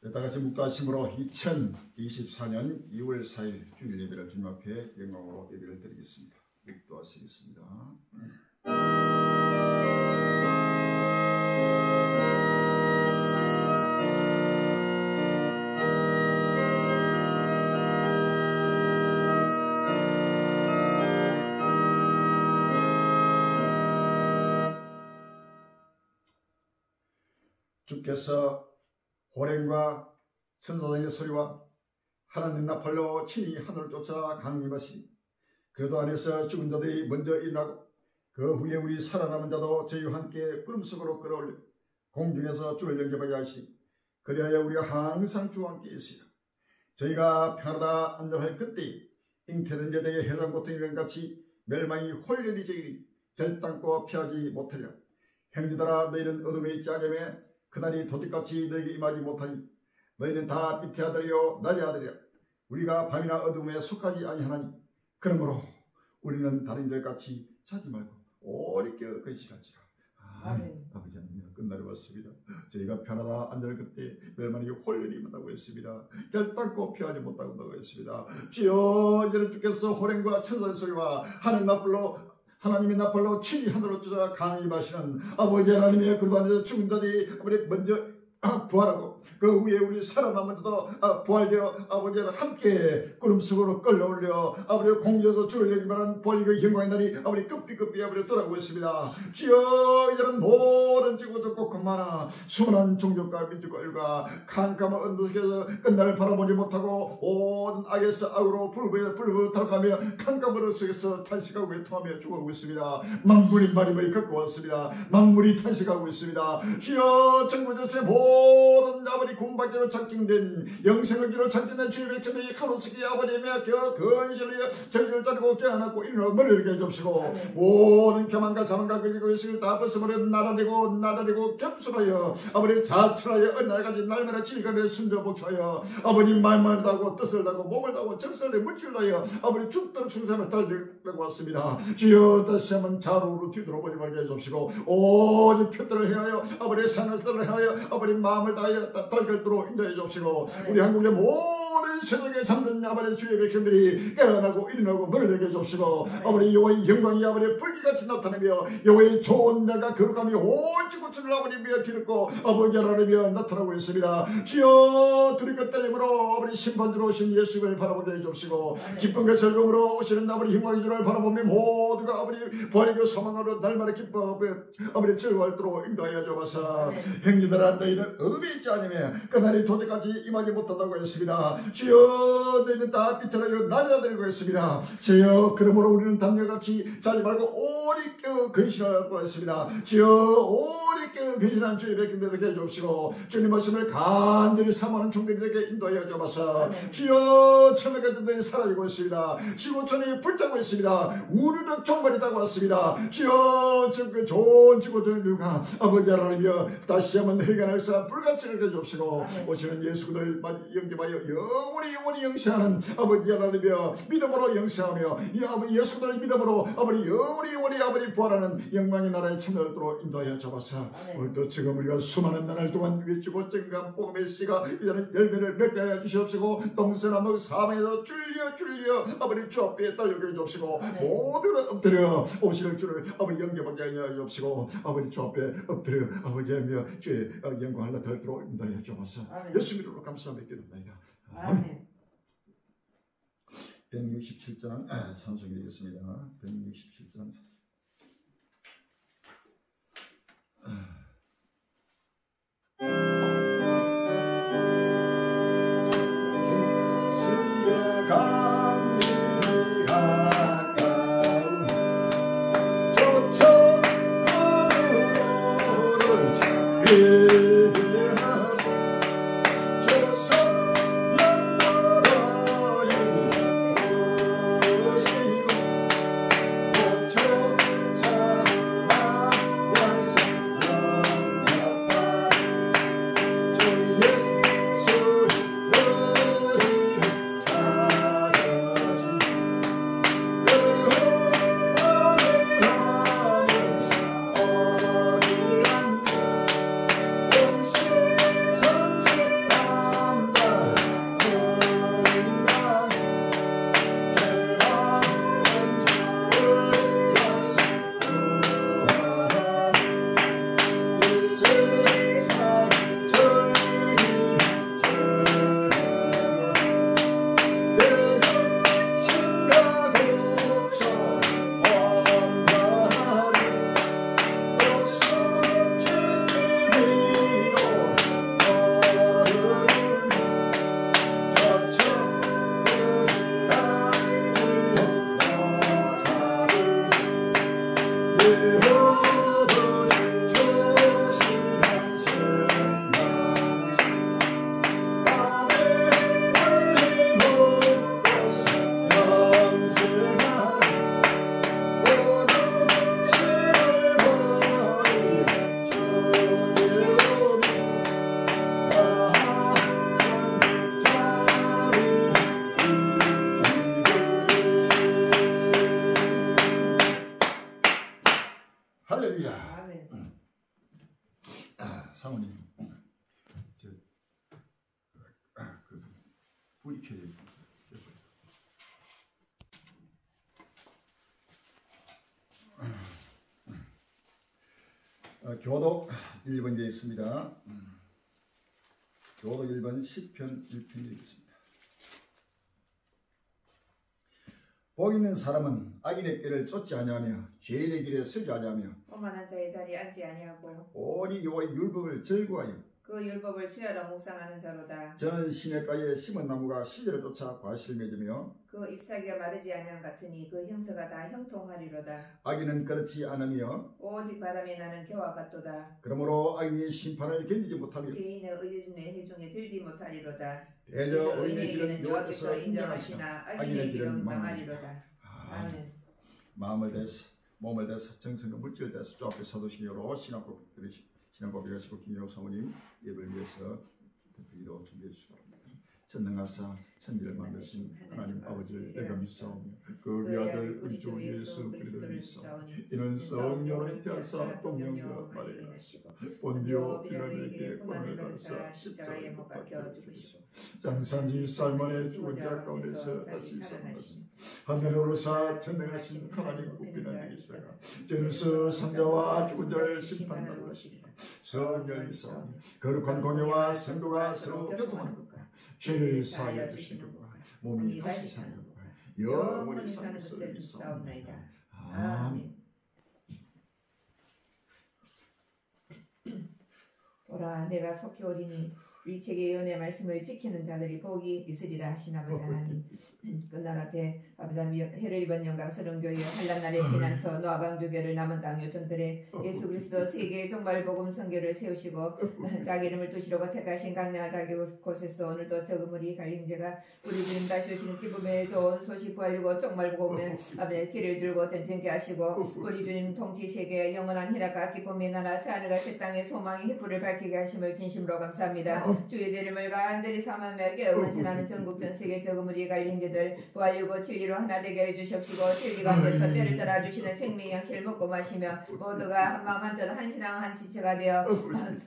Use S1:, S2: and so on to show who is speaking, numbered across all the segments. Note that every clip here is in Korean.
S1: 다같이 묵도하심으로 2024년 2월 4일 주일 예배를 주님 앞에 영광으로 예배를 드리겠습니다. 묵도하시겠습니다. 주께서 호랭과 천사장의 소리와 하나님 나팔로 친히 하늘을 쫓아 강림하시니 그래도 안에서 죽은 자들이 먼저 일어나고 그 후에 우리 살아남은 자도 저희와 함께 구름 속으로 끌어올려 공중에서 주를 영접하게 하시니 그리하여 우리가 항상 주와 함께 있으리라. 저희가 편하다 안전할 그때 잉태된 여자의 해상 고통이랑 같이 멸망이 홀연히 저희를 결단코 피하지 못하리라. 형제들아 너희는 어둠에 있지 않으며 그날이 도둑같이 너에게 임하지 못하니 너희는 다 빛의 아들이요 낮의 아들이라. 우리가 밤이나 어둠에 속하지 아니하나니 그러므로 우리는 다른 자같이 자지 말고 오래 깨어 건실하지라. 아버지 하나님 끝날이 왔습니다. 저희가 편하다 안전할 그때 멸망이 홀연히 임한다고 했습니다. 결단코 피하지 못한다고 했습니다. 주여 이제는 주께서 호랭과 천사의 소리와 하나님의 나팔로 친히 하늘로 쫓아 강림하시는 아버지 하나님의 그러도 안에서 죽은 자들이 먼저 부활하고 그 후에 우리 살아남은 자도 부활되어 아버지와 함께 구름 속으로 끌어올려 아버지 공중에서 주를 영접하는 부활의 영광의 날이 아버지 급비급비 아버지 돌아오고 있습니다. 주여 이제는 모든 지구적 곳곳마다 수많은 종족과 민족과 일가 캄캄한 언덕 속에서 끝날을 바라보지 못하고 모든 악에서 악으로 불불 타가며 캄캄한 언덕 속에서 탄식하고 외통하며 죽어가고 있습니다. 만물이 마리마리 걷고 왔습니다. 만물이 탄식하고 있습니다. 주여 정부에서 모든 아버지 군박기로 작정된 영생의기로 작정된 주의 백성들이 가로수기 아버지며 근실로 저희를 자르고 깨어났고 일어나고 머리를 깨줍시고 모든 교만과 자만과 그리고 의식을 다 벗어버려 나라리고 겸손하여 아버지 자철하여 은날까지 날마다 질감에 순저 복수하여 아버지 말만 다고 뜻을 다고 몸을 다고 정성을 내 물질로 하여 아버지 죽도록 충성을 달리려고 왔습니다. 주여 다시 한번 자로로 뒤돌아보지 말게 해줍시고 오직 표들을 행하여 아버지 산을들을 행하여 아버지 마음을 다하여 달결도로 인도해 주옵시고 우리 한국의 모든 세상에 잠든 아버지 주의 백성들이 깨어나고 일어나고 문을 열게 해주옵시고 아버지 여호와의 영광이 아버지 불기같이 나타나며 여호와의 좋은 내가 거룩함이 온 지구촌을 아버지며 뒤덮고 아버지 하나님이여 나타나고 있습니다. 주여 두리고 떨림으로 아버지 심판주로 오신 예수를 바라보게 해주옵시고 기쁨과 즐거움으로 오시는 아버지 영광의 주를 바라보며 모두가 아버지 부활의 소망으로 날마다 기뻐 아버지 즐거워하도록 인도하여 주옵소서. 형제들아 너희는 어둠에 있지 않으며 그날이 도저까지 임하지 못한다고 했습니다. 주여 너희는 다 빛으로 낮아 들고 있습니다. 주여 그러므로 우리는 담력같이 자지 말고 오리 깨어 근신하라고 했습니다. 주여 오리 깨어 근신한 주의 백성들에게 해주옵시고 주님 말씀을 간절히 사모하는 종들에게 인도하여 주옵소서. 주여 천하가들이 사라지고 있습니다. 지구촌이 불타고 있습니다. 우리는 종말이라고 왔습니다. 주여 그 좋은 지구촌들과 아버지 하나님이여 다시 한번 회개하여서 불같이 해주옵시고 오시는 예수를 영접하여 영원히 영생하는 아버지 하나님이여 믿음으로 영생하며 이 아버지 예수를 믿음으로 아버지 영원히 아버지 부활하는 영광의 나라에 참여하도록 인도하여 주옵소서. 오늘도 지금 우리가 수많은 나날 동안 위치고 정감 복음의 씨가 이제는 열매를 맺게 하여 주시옵시고 동서남북 사방에서 줄려 아버지 주 앞에 딸려게 해주옵시고 모두가 엎드려 오시는 주를 아버지 영접하게 하여 주옵시고 아버지 주 앞에 엎드려 아버지 하며 주의 영광을 나타내도록 인도하여 주옵소서. 예수 이름으로 감사하며 기도합니다. 아멘. 167장 찬송 드리겠습니다. 167장 주의 강림이 가까운 초청으로는 불이 켜져 있고. 교독 1번에 있습니다. 교독 1번 10편 1편에 있습니다. 복 있는 사람은 악인의 길을 쫓지 아니하며 죄인의 길에 서지 아니하며
S2: 오만한 자의 자리에 앉지 아니하고
S1: 오직 여호와의 율법을 즐거워하여
S2: 그 율법을 주야로 묵상하는 자로다.
S1: 저는 시냇가에 심은 나무가 시절을 쫓아 과실을 맺으며
S2: 그 잎사귀가 마르지 아니함 같으니 그 형세가 다 형통하리로다.
S1: 악인은 그렇지 않으며
S2: 오직 바람이 나는 겨와 같도다.
S1: 그러므로 악인이 심판을 견디지 못하며
S2: 죄인의 의인의 해중에 들지 못하리로다.
S1: 대저
S2: 의인의 길은
S1: 길은
S2: 여호와께서
S1: 인정하시나
S2: 인정하시나 악인의 길은 망하리로다. 아멘.
S1: 마음을 대해서 몸을 대해서 정성과 물질을 대해서 주 앞에 서두시기로 신앙고백 하시고 김영호 사모님 예배를 위해서 기도 준비해 주시기 바랍니다. 전능하사 천지를 만드신 하나님 아버지를 내가 믿사오며 그 우리 아들 우리 주 예수 그리스도를 믿사오니 이는 성령으로 잉태하사 동령녀 마리아에 나시고 본디오 빌라도에게 고난을 받으사 십자가에 못 박혀 죽으시고 장사지 살만에 죽은 자 가운데서 다시 살아나시니 하늘에 오르사 전능하신 하나님 국빈한 계시다가 전에서 산자와 죽은 자를 심판하러 오시니 성령을 믿사오니 거룩한 공예와 성도가 서로 교통하는 것과 죄를 사하여 주시는 것과 몸이 다시 사는 것과 영원히 사는 것을 믿사옵나이다. 아멘.
S2: 보라 내가 속히 오리니 이 책의 예언의 말씀을 지키는 자들이 복이 있으리라 하신 아버지 하나님, 끝날 앞에 아버지 하나님 해를 입은 영광스러운 교회 한란날의 피난처 노아방주교를 남은 땅 요청들에 예수 그리스도 세계 종말 복음 선교를 세우시고 자기 이름을 도시로가 택하신 강량한 자기 곳에서 오늘도 저그물이 갈림제가 우리 주님 다시 오시는 기쁨의 좋은 소식 부하려고 종말 복음의 아버지 길을 들고 전쟁케 하시고 우리 주님 통치 세계의 영원한 희락과 기쁨의 나라 새하늘과 새 땅의 소망의 휘불을 밝히게 하심을 진심으로 감사합니다. 주의 이름을 간절히 삼하며 깨어 신하는 전국 전 세계 저그물이 갈린 자들 부활이고 진리로 하나 되게 해주시옵시고 진리 가운데서 때를 따라 주시는 생명의 양식을 먹고 마시며 모두가 한마음 한뜻 한 신앙 한 지체가 되어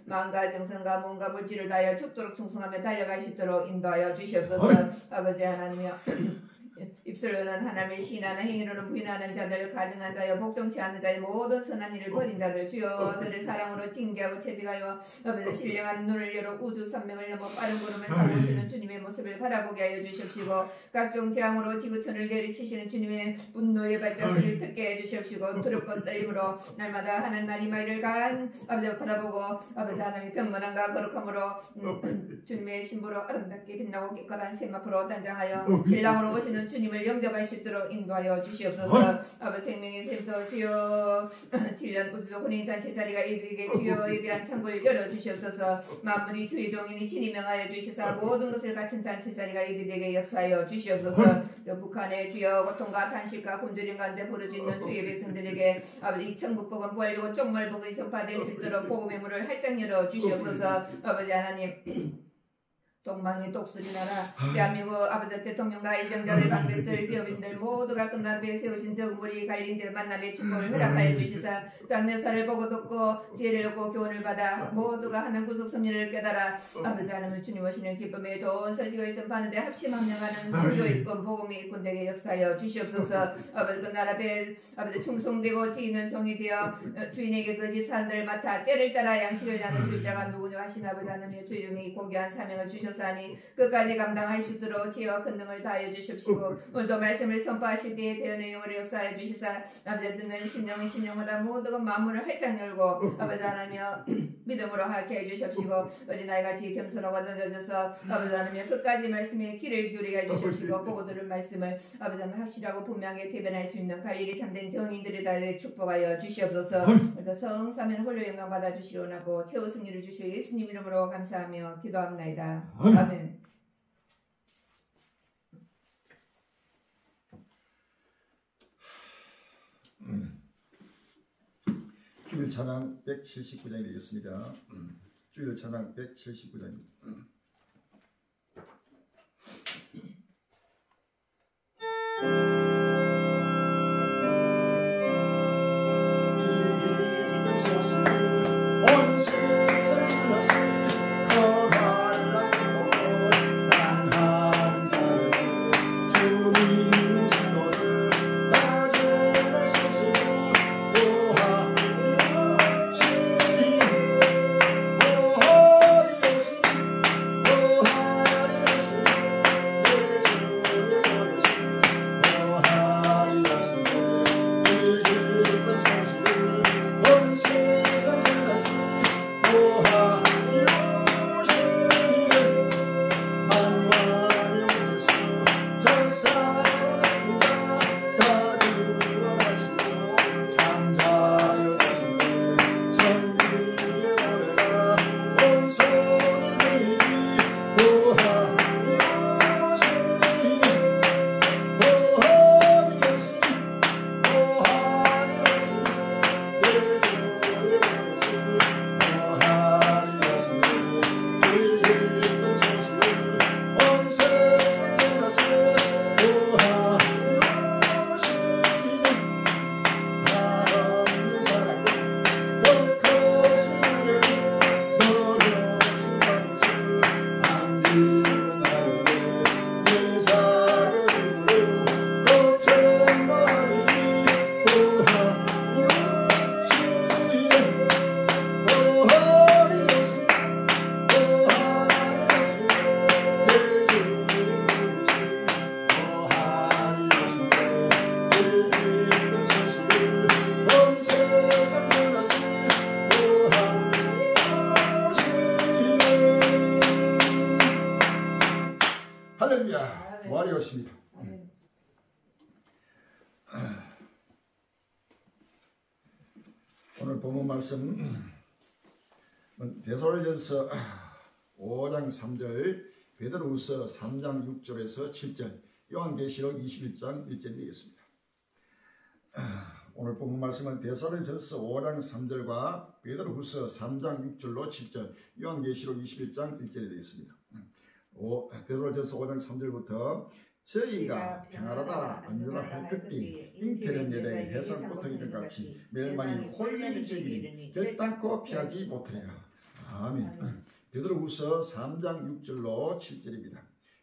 S2: 마음과 정성과 몸과 물질을 다하여 죽도록 충성하며 달려갈 수 있도록 인도하여 주시옵소서. 아버지 하나님이여 입술로는 하나님을 시인하는 행위로는 부인하는 자들 가증한 자여 복종치 않는 자의 모든 선한 일을 버린 자들 주여 저를 사랑으로 징계하고 채찍하여 아버지 신령한 눈을 열어 우주 산명을 넘어 빠른 걸음을 타고 오시는 주님의 모습을 바라보게 하여 주시옵시고 각종 재앙으로 지구촌을 내리치시는 주님의 분노의 발자취를 듣게 해주시옵시고 두렵고 떨림으로 날마다 하는 날 이마이를 간 아버지 바라보고 아버지 하나님의 경건함과 거룩함으로 주님의 신부로 아름답게 빛나고 깨끗한 세마포로 단장하여 신랑으로 오시는 주님을 영접할 수 있도록 인도하여 주시옵소서. 아버지 생명의 샘터 주여 7년 우주적 혼인잔치 자리가 예비되게 주여 예비한 창고를 열어주시옵소서. 만물이 주의 종이니 친히 명하여 주시사 모든 것을 갖춘 잔치 자리가 예비되게 역사하여 주시옵소서. 북한의 주여 고통과 탄식과 굶주림 가운데 부르짖 있는 주의 백성들에게 아버지 이 천국 복음 부활이고 쪽말 복음이 전파될 수 있도록 복음의 문을 활짝 열어 주시옵소서. 아버지 하나님 동방이 독수리 나라 대한민국 아버지 대통령과 이정자들 방백들 기업인들 모두가 끝난 배에 세우신 저그물이 갈린질 만남의 축복을 허락하여 주시사 장례사를 보고 듣고 지혜를 얻고 교훈을 받아 모두가 하는 구속 섭리를 깨달아 아버지 하나님 주님 오시는 기쁨의 좋은 소식을 전파하는데 합심합력하는 선교 일꾼 복음의 일꾼 되게 역사하여 주시옵소서. 아버지 그 나라 배에 아버지 충성되고 지있는 종이 되어 주인에게 거짓 사람들을 맡아 때를 따라 양식을 나는 줄자가 누구냐 하신 아버지 하나님 주인이 고귀한 사명을 주셨 사니 끝까지 감당할 수 있도록 지혜와 권능을 다하여 주십시고 오늘도 말씀을 선포하실 때에 대언의 영어를 역사하여 주시사 아버지 듣는 심령마다 모든 만물을 활짝 열고 아버지 하나며 믿음으로 하게 해주십시고 어린아이같이 겸손하고 던져져서 아버지 하나며 끝까지 말씀에 귀를 기울이게 해주십시고 보고 들은 말씀을 아버지 하나님 확실하고 분명하게 대변할 수 있는 관리를 참된 정의들이 다 축복하여 주시옵소서. 오늘도 성사면 홀로 영광 받아주시오나고 최후 승리를 주실 예수님 이름으로 감사하며 기도합나이다. 아멘.
S1: 주일 찬양 179장이 되겠습니다. 주일 찬양 179장입니다.
S3: 온 세상을 거하라 땅하는 자
S1: 할렐루야. 부활이 오십니다. 오늘 본문 말씀 데살로니가전서 5장 3절, 베드로후서 3장 6절에서 7절, 요한계시록 21장 1절이 되겠습니다. 오늘 본문 말씀은 데살로니가전서 5장 3절과 베드로후서 3장 6절로 7절, 요한계시록 21장 1절이 되겠습니다. 데살로니가전서 5장 3절부터 저희가 평안하다 안전하다 할 그때 잉태는 내내 해산부터 이른같이 멸망이 홀리는 저희들이 결단코 피하지 못하리라. 아멘. 베드로후서 3장 6절로 7절입니다.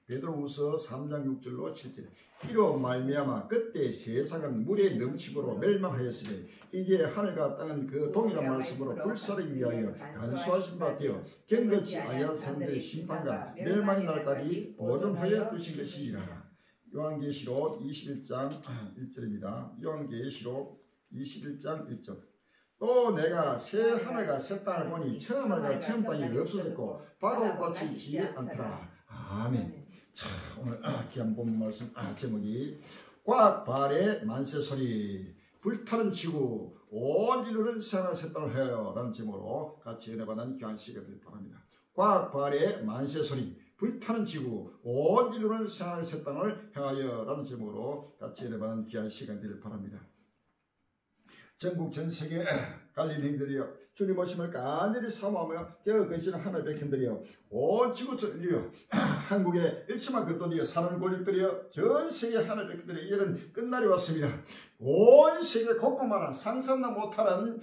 S1: 베드로후서 3장 6절로 7절. 이로 말미암아 그때 세상은 물의 넘침으로 멸망하였으니 이제 하늘과 땅은 그 동일한 말씀으로 불사르기 위하여 간수하신 바 되어 견고치 아니한 사람들의 심판과 멸망의 날까지 보존하여 두신 것이니라. 요한계시록 21장 1절입니다. 요한계시록 21장 1절. 또 내가 새 하늘과 새 땅을 보니 처음 하늘과 처음 땅이 없어졌고 바다같이 지지 않더라. 아멘. 자, 오늘 귀한 본문 말씀 제목이 과학발의 만세소리 불타는 지구 온 인류는 새 하늘과 새 땅을 해요 라는 제목으로 같이 은혜받는 귀한 시간이 되길 바랍니다. 과학발의 만세소리 불타는 지구 온 인류는 새 하늘과 새 땅을 행하여 라는 제목으로 같이 은혜받는 귀한 시간이 되길 바랍니다. 전국 전세계 갈린 행들이여 주님 오심을 간절히 사모하며 깨어 계시는 하나님의 백성들이여 온 지구촌 인류여 한국의 일침한 그들이여 사는 권력들이여 전 세계 하나님의 백성들의 이제는 끝날이 왔습니다. 온 세계 곳곳마다 상상도 못하는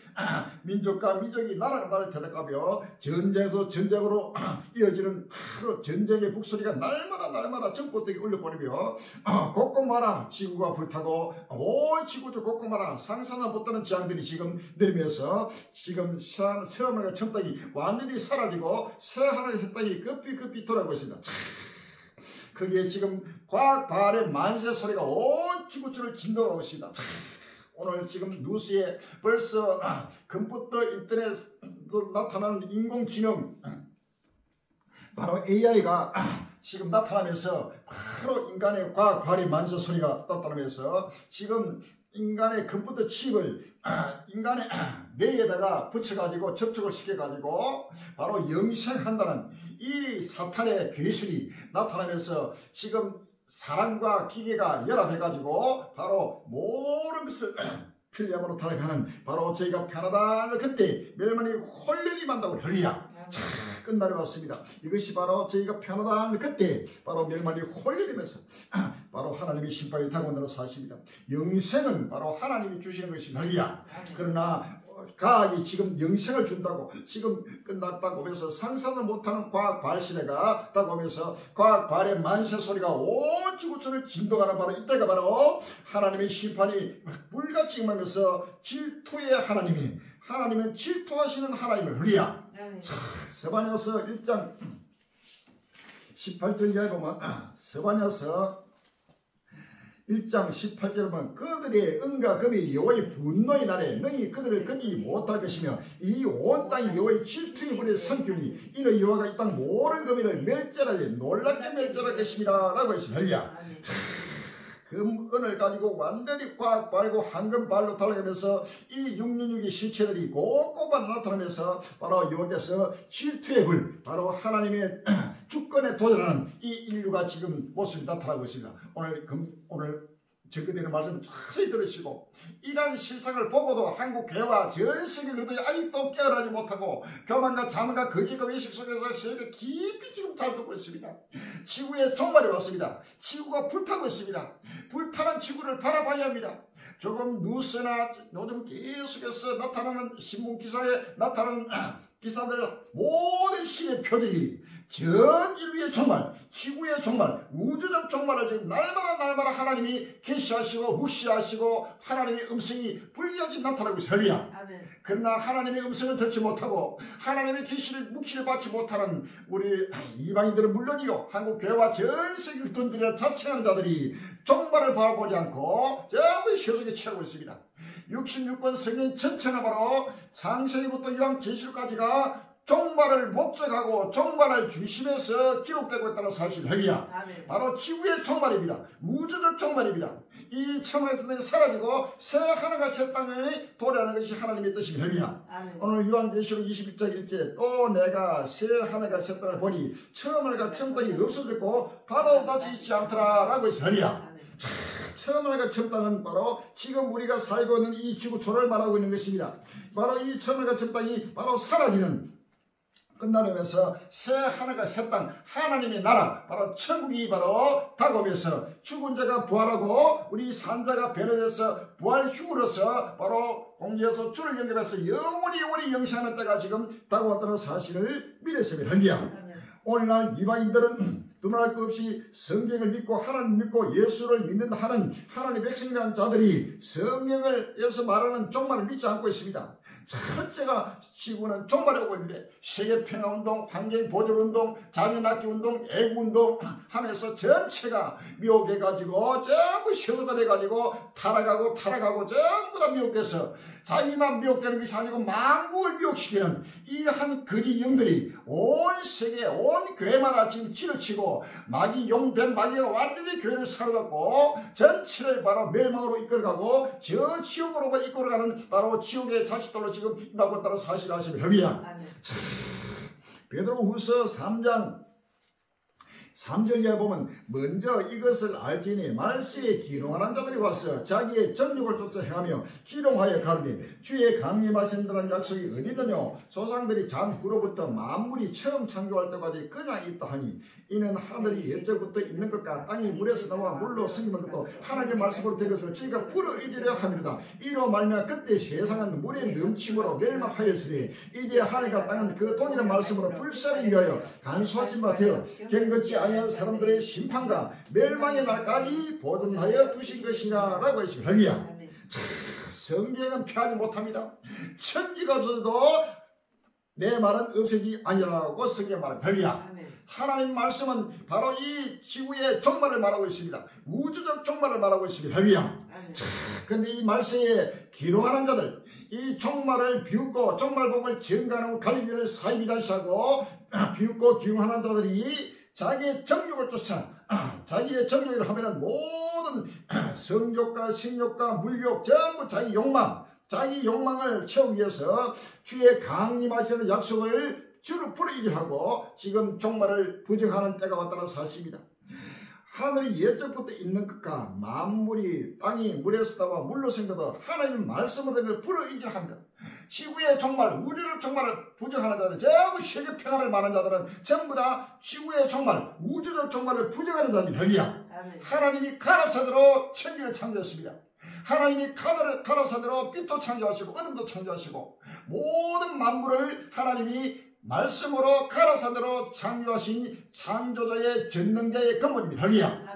S1: 민족과 민족이 나라가 나를 대적하며 전쟁에서 전쟁으로 이어지는 하루 전쟁의 북소리가 날마다 적보되게 울려버리며 곳곳마다 지구가 불타고 온 지구적 곳곳마다 상상도 못하는 재앙들이 지금 내리면서 지금 새하늘과 처음 땅이 완전히 사라지고 새하늘과 새 땅이 급히 돌아가고 있습니다. 거기에 지금 과학발의 만세 소리가 온 지구촌을 진동하고 있습니다. 오늘 지금 뉴스에 벌써 컴퓨터 인터넷으로 나타나는 인공지능 바로 AI가 지금 나타나면서 바로 인간의 과학발의 만세 소리가 나타나면서 지금 인간의 컴퓨터 칩을 인간의 뇌에다가 붙여가지고 접촉을 시켜가지고 바로 영생한다는 이 사탄의 괴술이 나타나면서 지금 사람과 기계가 연합해가지고 바로 모든 것을 필름으로 타락하는 바로 저희가 편하다는 그때 멸망이 홀련히 만다고 할렐루야. 자, 끝날이 왔습니다. 이것이 바로 저희가 편하다는 그때 바로 멸망이 홀련이면서 바로 하나님의 심판이 다가온다는 사실입니다. 영생은 바로 하나님이 주시는 것이 할렐루야. 그러나 과학이 지금 영생을 준다고 지금 끝났다고 하면서 상상도 못하는 과학 발시대가 다가오면서 과학 발의 만세 소리가 온 지구촌을 진동하는 바로 이때가 바로 하나님의 심판이 물같이 임하면서 질투의 하나님은 질투하시는 하나님을 할렐루야. 스바냐서 1장 18절 이하에 보면 스바냐서 1장 18절에 보면 그들의 은과 금이 여호와의 분노의 날에 너희 그들을 건지지 못할 것이며 이 온 땅이 여호와의 질투의 불에 삼키니 이는 여호와가 이 땅 모든 거민을 멸절하되 놀랍게 멸절할 것입니다 라고 했습니다. 할렐루야. 금, 은을 가지고 완전히 꽉 빨고 황금발로 달려가면서 이 666의 실체들이 곳곳마다 나타나면서 바로 여기에서 질투의 불, 바로 하나님의 주권에 도전하는 이 인류가 지금 모습이 나타나고 있습니다. 오늘 적용되는 말씀 자세히 들으시고 이러한 실상을 보고도 한국 교회와 전 세계 그들이 아직도 깨어나지 못하고 교만과 자만과 거짓과 외식 속에서 세계가 깊이 지금 잘 듣고 있습니다. 지구의 종말이 왔습니다. 지구가 불타고 있습니다. 불타는 지구를 바라봐야 합니다. 조금 뉴스나 요즘 계속해서 나타나는 신문 기사에 나타나는 기사들 모든 신의 표적이 전 인류의 종말, 지구의 종말, 우주적 종말을 지금 날마다 하나님이 계시하시고 묵시하시고 하나님의 음성이 불리하게 나타나고 있어요. 그러나 하나님의 음성을 듣지 못하고 하나님의 계시를 묵시를 받지 못하는 우리 이방인들은 물론이요 한국 교회와 전 세계 돈들이라 자칭하는 자들이 종말을 바라보지 않고 전부 세속에 취하고 있습니다. 66권 성경 전체가 바로 창세기부터 요한계시록까지가 종말을 목적하고 종말을 중심에서 기록되고 있다는 사실 할렐루야. 바로 지구의 종말입니다. 우주적 종말입니다. 이 천하의 사라지고 새 하늘과 새 땅을 도래하는 것이 하나님의 뜻입니다. 할렐루야. 오늘 요한계시록 21장 1절에 또 내가 새 하늘과 새 땅을 보니 처음 하늘과 처음 땅이 없어졌고 바다도 다시 있지 않더라 라고 했어요. 할렐루야. 자, 처음 하늘과 처음 땅은 바로 지금 우리가 살고 있는 이 지구촌을 말하고 있는 것입니다. 바로 이 처음 하늘과 처음 땅이 바로 사라지는 끝나면서 새 하늘과 새 땅 하나님의 나라 바로 천국이 바로 다가오면서 죽은 자가 부활하고 우리 산자가 변화돼서 부활 휴무로서 바로 공지에서 주를 영접해서 영원히 영시하는 때가 지금 다가왔다는 사실을 믿었습니다. 할렐루야. 오늘날 이방인들은 두말할 것 없이 성경을 믿고 하나님 믿고 예수를 믿는 하나님 백성이라는 자들이 성경에서 말하는 종말을 믿지 않고 있습니다. 첫째가 지구는 종말에 오고 있는데 세계평화운동, 환경보존운동, 자녀낳기운동, 애국운동 하면서 전체가 미혹해가지고 전부 쇄도가 돼가지고 타락하고 전부 다 미혹돼서 자기만 미혹되는 것이 아니고 만국을 미혹시키는 이러한 거짓 영들이 온 세계 온 교회마다 지금 치를 치고 마귀 용변 마귀가 완전히 교회를 사로잡고 전체를 바로 멸망으로 이끌어가고 저 지옥으로 이끌어가는 바로 지옥의 자식들로 지금 임하고 있다는 사실을 아시면 할렐루야. 베드로후서 3장 3절 이하에 보면 먼저 이것을 알지니 말세에 기롱하는 자들이 와서 자기의 정욕을 쫓아 행하며 기롱하여 가르되 주의 강림하신다는 약속이 어디 있느냐. 조상들이 잔 후로부터 만물이 처음 창조할 때까지 그냥 있다 하니 이는 하늘이 옛적부터 있는 것과 땅이 물에서 나와 물로 생기는 것도 하나님의 말씀으로 된 것을 저희가 풀어이지려 합니다. 이로 말미암아 그때 세상은 물의 넘침으로 멸망하였으니 이제 하늘과 땅은 그 동일한 말씀으로 불사르기 위하여 간수하신 바 되어 경건치 아니한 사람들의 심판과 멸망의 날까지 보존하여 두신 것이라 라고 했습니다. 할렐루야. 성경은 피하지 못합니다. 천지가 없어도 내 말은 없어지지 아니라고 성경 말합니다. 할렐루야. 하나님 말씀은 바로 이 지구의 종말을 말하고 있습니다. 우주적 종말을 말하고 있습니다. 할렐루야. 근데 이 말세에 기롱하는 자들, 이 종말을 비웃고 종말복을 증가하는 갈릴리를 사이비단시하고 비웃고 기롱하는 자들이 자기의 정욕을 쫓아 자기의 정욕을 하면은 모든 성욕과 식욕과 물욕 전부 자기 욕망을 채우기 위해서 주의 강림하시는 약속을 주로 풀어이기하고 지금 종말을 부정하는 때가 왔다는 사실입니다. 하늘이 옛적부터 있는 것과 만물이 땅이 물에서 나와 물로 생겨도 하나님 말씀으로 된 걸 풀어이기합니다. 지구의 종말, 우주의 종말을 부정하는 자들은 전부 세계 평화를 말하는 자들은 전부 다 지구의 종말, 우주적 종말을 부정하는 자들입니다. 할렐루야. 하나님이 가라사대로 천지를 창조했습니다. 하나님이 가라사대로 빛도 창조하시고 어둠도 창조하시고 모든 만물을 하나님이 말씀으로 가라사대로 창조하신 창조자의 전능자의 근본입니다. 할렐루야.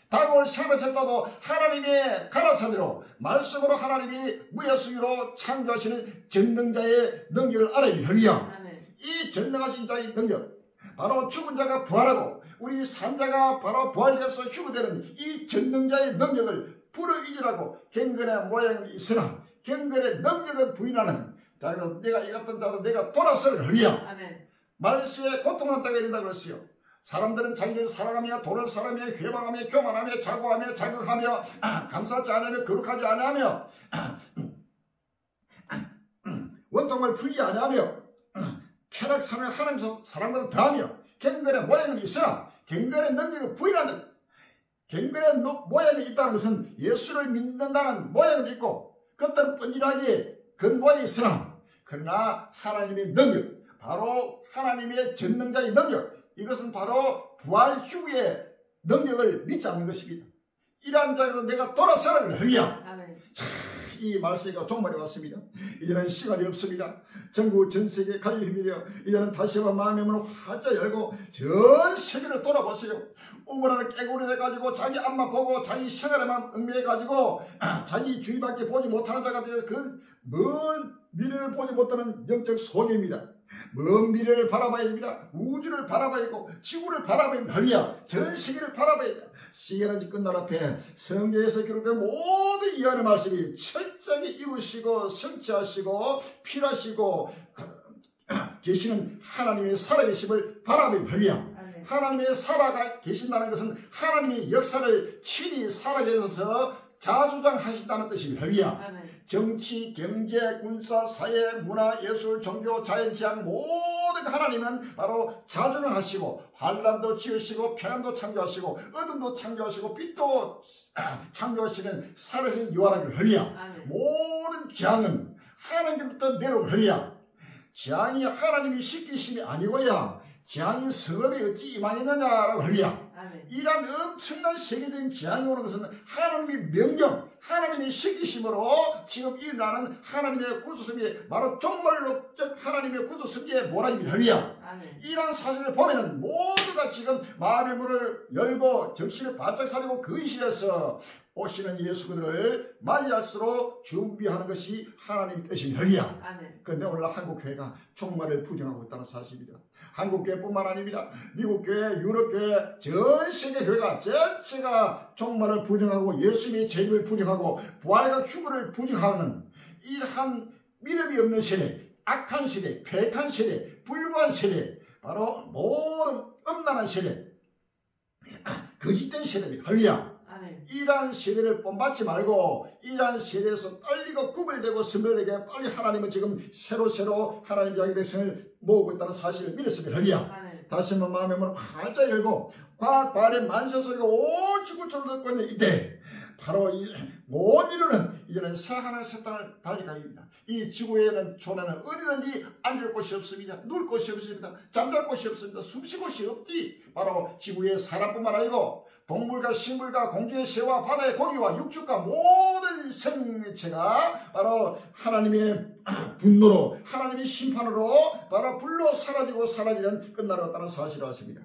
S1: 다가올 세상에서도 하나님의 가라사대로 말씀으로 하나님이 무예수기로 창조하시는 전능자의 능력을 알아야 합니다. 할렐루야. 이 전능하신 자의 능력, 바로 죽은 자가 부활하고 우리 산자가 바로 부활해서 휴거되는 이 전능자의 능력을 불어이기라고 경건의 모양이 있으나 경건의 능력을 부인하는 자, 내가 이 같은 자도 내가 돌아서를 할렐루야. 말세에 고통을 당하게 된다고 그랬어요. 사람들은 자기를 사랑하며 돈을 사랑하며 회방하며 교만하며 자고하며 자극하며 감사하지 않으며 거룩하지 않으며 원통을 풀지 않으며 쾌락사며 하나님 사랑보다 더하며 경건의 모양은 있으나 경건의 능력을 부인하는 경건의 모양이 있다는 것은 예수를 믿는다는 모양은 있고 그것들은 뻔질하게 근모양이 있으나 그러나 하나님의 능력 바로 하나님의 전능자의 능력 이것은 바로 부활 후의 능력을 믿지 않는 것입니다. 이러한 자에서 내가 돌아서라 그래. 할렐루야. 이 말세가 종말이 왔습니다. 이제는 시간이 없습니다. 전국 전 세계 갈릴 힘이려 이제는 다시 한번 마음의 문을 활짝 열고 전 세계를 돌아보세요. 우물안을 깨구리 돼가지고 자기 앞만 보고 자기 생활에만 얽매여가지고 자기 주위밖에 보지 못하는 자가 되어서 그 먼 미래를 보지 못하는 영적 소녀입니다. 먼 미래를 바라봐야 됩니다. 우주를 바라봐야 되고 지구를 바라봐야 됩니다. 할렐루야. 전 세계를 바라봐야 됩니다. 시계는 아직 끝날 앞에 성경에서 기록된 모든 예언의 말씀이 철저하게 이루시고 성취하시고 필하시고 계시는 하나님의 살아계심을 바라보며 할렐루야.
S2: 아멘.
S1: 하나님의 살아가 계신다는 것은 하나님의 역사를 친히 살아계셔서 자주장하신다는 뜻입니다. 할렐루야.
S2: 아멘.
S1: 정치, 경제, 군사, 사회, 문화, 예술, 종교, 자연지향 모든 하나님은 바로 자주능하시고 환란도 지으시고 평안도 창조하시고 어둠도 창조하시고 빛도 창조하시는 살아계신 유한하기를 할렐루야. 모든 재앙은 하나님께로부터 내려오는 할렐루야. 재앙이 하나님이 시키심이 아니고야 재앙이 성읍에 어찌 임하겠느냐라고 할렐루야. 이러한 엄청난 세계적인 재앙이 오는 것은 하나님의 명령, 하나님의 시키심으로 지금 일어나는 하나님의 구주성이 바로 종말론적 하나님의 구주성의 모락입니다. 할렐루야. 이러한 사실을 보면은 모두가 지금 마음의 문을 열고 정신을 바짝 차리고 근실해서 오시는 예수 그들을 맞이할 수 있도록 준비하는 것이 하나님의 뜻입니다. 할렐루야. 그런데 오늘날 한국교회가 종말을 부정하고 있다는 사실입니다. 한국교회뿐만 아닙니다. 미국교회, 유럽교회, 전 세계 교회가 전체가 종말을 부정하고 예수님의 재림을 부정하고 부활과 휴거를 부정하는 이러한 믿음이 없는 세대, 악한 세대, 패악한 세대, 불부한 세대, 바로 모든 음란한 세대, 거짓된 세대입니다. 할렐루야. 이러한 세대를 본받지 말고 이러한 세대에서 떨리고 구별되고 선별되게 빨리 하나님은 지금 새로 하나님 자기 백성을 모으고 있다는 사실을 믿었습니다. 할렐루야. 다시 한번 마음의 문을 활짝 열고 과학발의 만세소리가 온 지구촌을 듣고 있는 이때 바로 이 모든 인류는 이제는 새하늘 새 땅을 달릴 각입니다. 이 지구에는 촌에는 어디든지 앉을 곳이 없습니다. 누울 곳이 없습니다. 잠잘 곳이 없습니다. 숨쉴 곳이 없지. 바로 지구에 사람뿐만 아니고 동물과 식물과 공중의 새와 바다의 고기와 육축과 모든 생체가 바로 하나님의 분노로 하나님의 심판으로 바로 불로 사라지고 사라지는 끝날았다는 사실을 아십니다.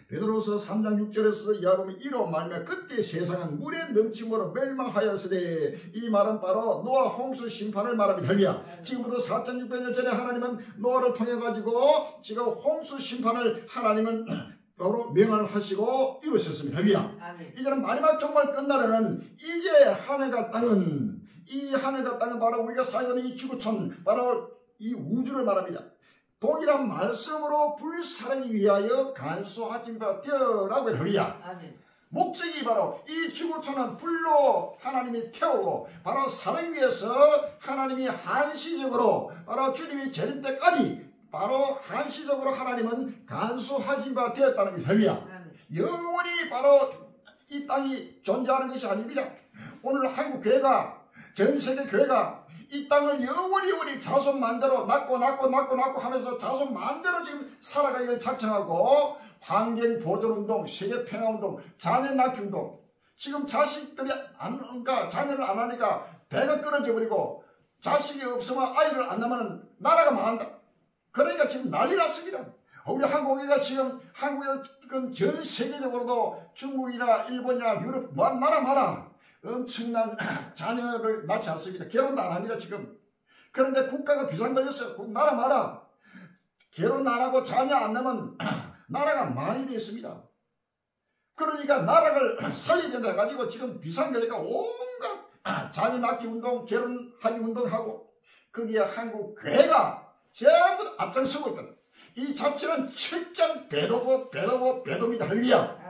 S1: 베드로서 3장 6절에서 이하보면 이로 말미암아 그때 세상은 물의 넘침으로 멸망하였으되 이 말은 바로 노아 홍수 심판을 말합니다. 할렐루야. 지금부터 4600년 전에 하나님은 노아를 통해 가지고 지금 홍수 심판을 하나님은 바로 명을 하시고 이루셨습니다. 할렐루야. 이제는 마지막 종말 끝날에는 이제 하늘과 땅은 이 하늘과 땅은 바로 우리가 살고 있는 이 지구촌 바로 이 우주를 말합니다. 동일한 말씀으로 불사르기 위하여 간수하신 바 되어라고 할렐루야. 목적이 바로 이 지구촌은 불로 하나님이 태우고 바로 사르기 위해서 하나님이 한시적으로 바로 주님이 재림 때까지 바로 한시적으로 하나님은 간수하신 바 되었다는 것이 할렐루야. 영원히 바로 이 땅이 존재하는 것이 아닙니다. 오늘 한국 교회가 전 세계 교회가 이 땅을 영원히 자손 만대로 낳고 하면서 자손 만대로 지금 살아가기를 작정하고 환경 보존운동, 세계평화운동, 자녀 낳기운동 지금 자식들이 자녀를 안 하니까 배가 끊어져 버리고 자식이 없으면 아이를 안 낳으면 나라가 망한다. 그러니까 지금 난리 났습니다. 우리 한국이가 지금 한국은 전 세계적으로도 중국이나 일본이나 유럽 나라마다 엄청난 자녀를 낳지 않습니다. 결혼도 안 합니다. 지금. 그런데 국가가 비상 걸렸어요. 나라마다 결혼 안 하고 자녀 안 낳으면 나라가 망이 되어 있습니다. 그러니까 나라를 살려야 된다 해가지고 지금 비상 걸리니까 온갖 자녀 낳기 운동, 결혼하기 운동하고 거기에 한국 교회가 전부 앞장서고 있다. 이 자체는 철저한 배도입니다. 할렐루야.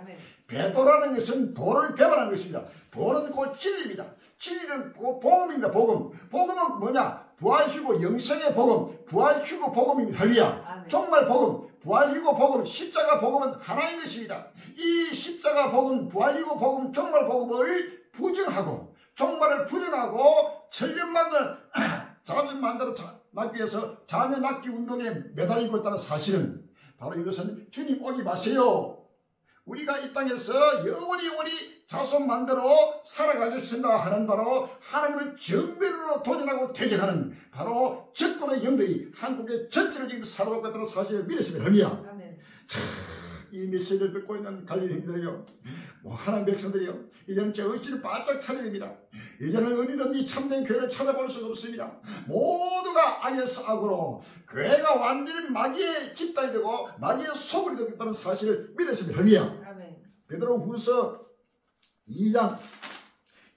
S1: 배도라는 것은 도를 배반하는 것입니다. 도는 곧 진리입니다. 진리는 곧 복음입니다. 복음은 뭐냐? 부활휴고 영생의 복음, 부활휴고 복음입니다. 할렐루야. 종말 복음, 부활휴고 복음, 십자가 복음은 하나인 것입니다. 이 십자가 복음, 부활휴고 복음, 종말 복음을 부정하고 종말을 부정하고 천년만을 자손 만대로 낳기 위해서 자녀 낳기 운동에 매달리고 있다는 사실은 바로 이것은 주님 오지 마세요. 우리가 이 땅에서 영원히 자손 만대로 살아가겠습니다 하는 바로 하나님을 정면으로 도전하고 대적하는 바로 적군의 영들이 한국의 전체를 지금 살아가고 있다는 사실을 믿으시면 할렐루야. 이 메시지를 듣고 있는 갈릴리인들이요, 하나님 백성들이요, 이제는 정신을 바짝 차려야 됩니다. 이제는 어디든지 참된 교회를 찾아볼 수가 없습니다. 모두가 IS 악으로 교회가 완전히 마귀의 집단이 되고 마귀의 소굴이 되고 있다는 사실을 믿으시면 할렐루야. 베드로 후서 2장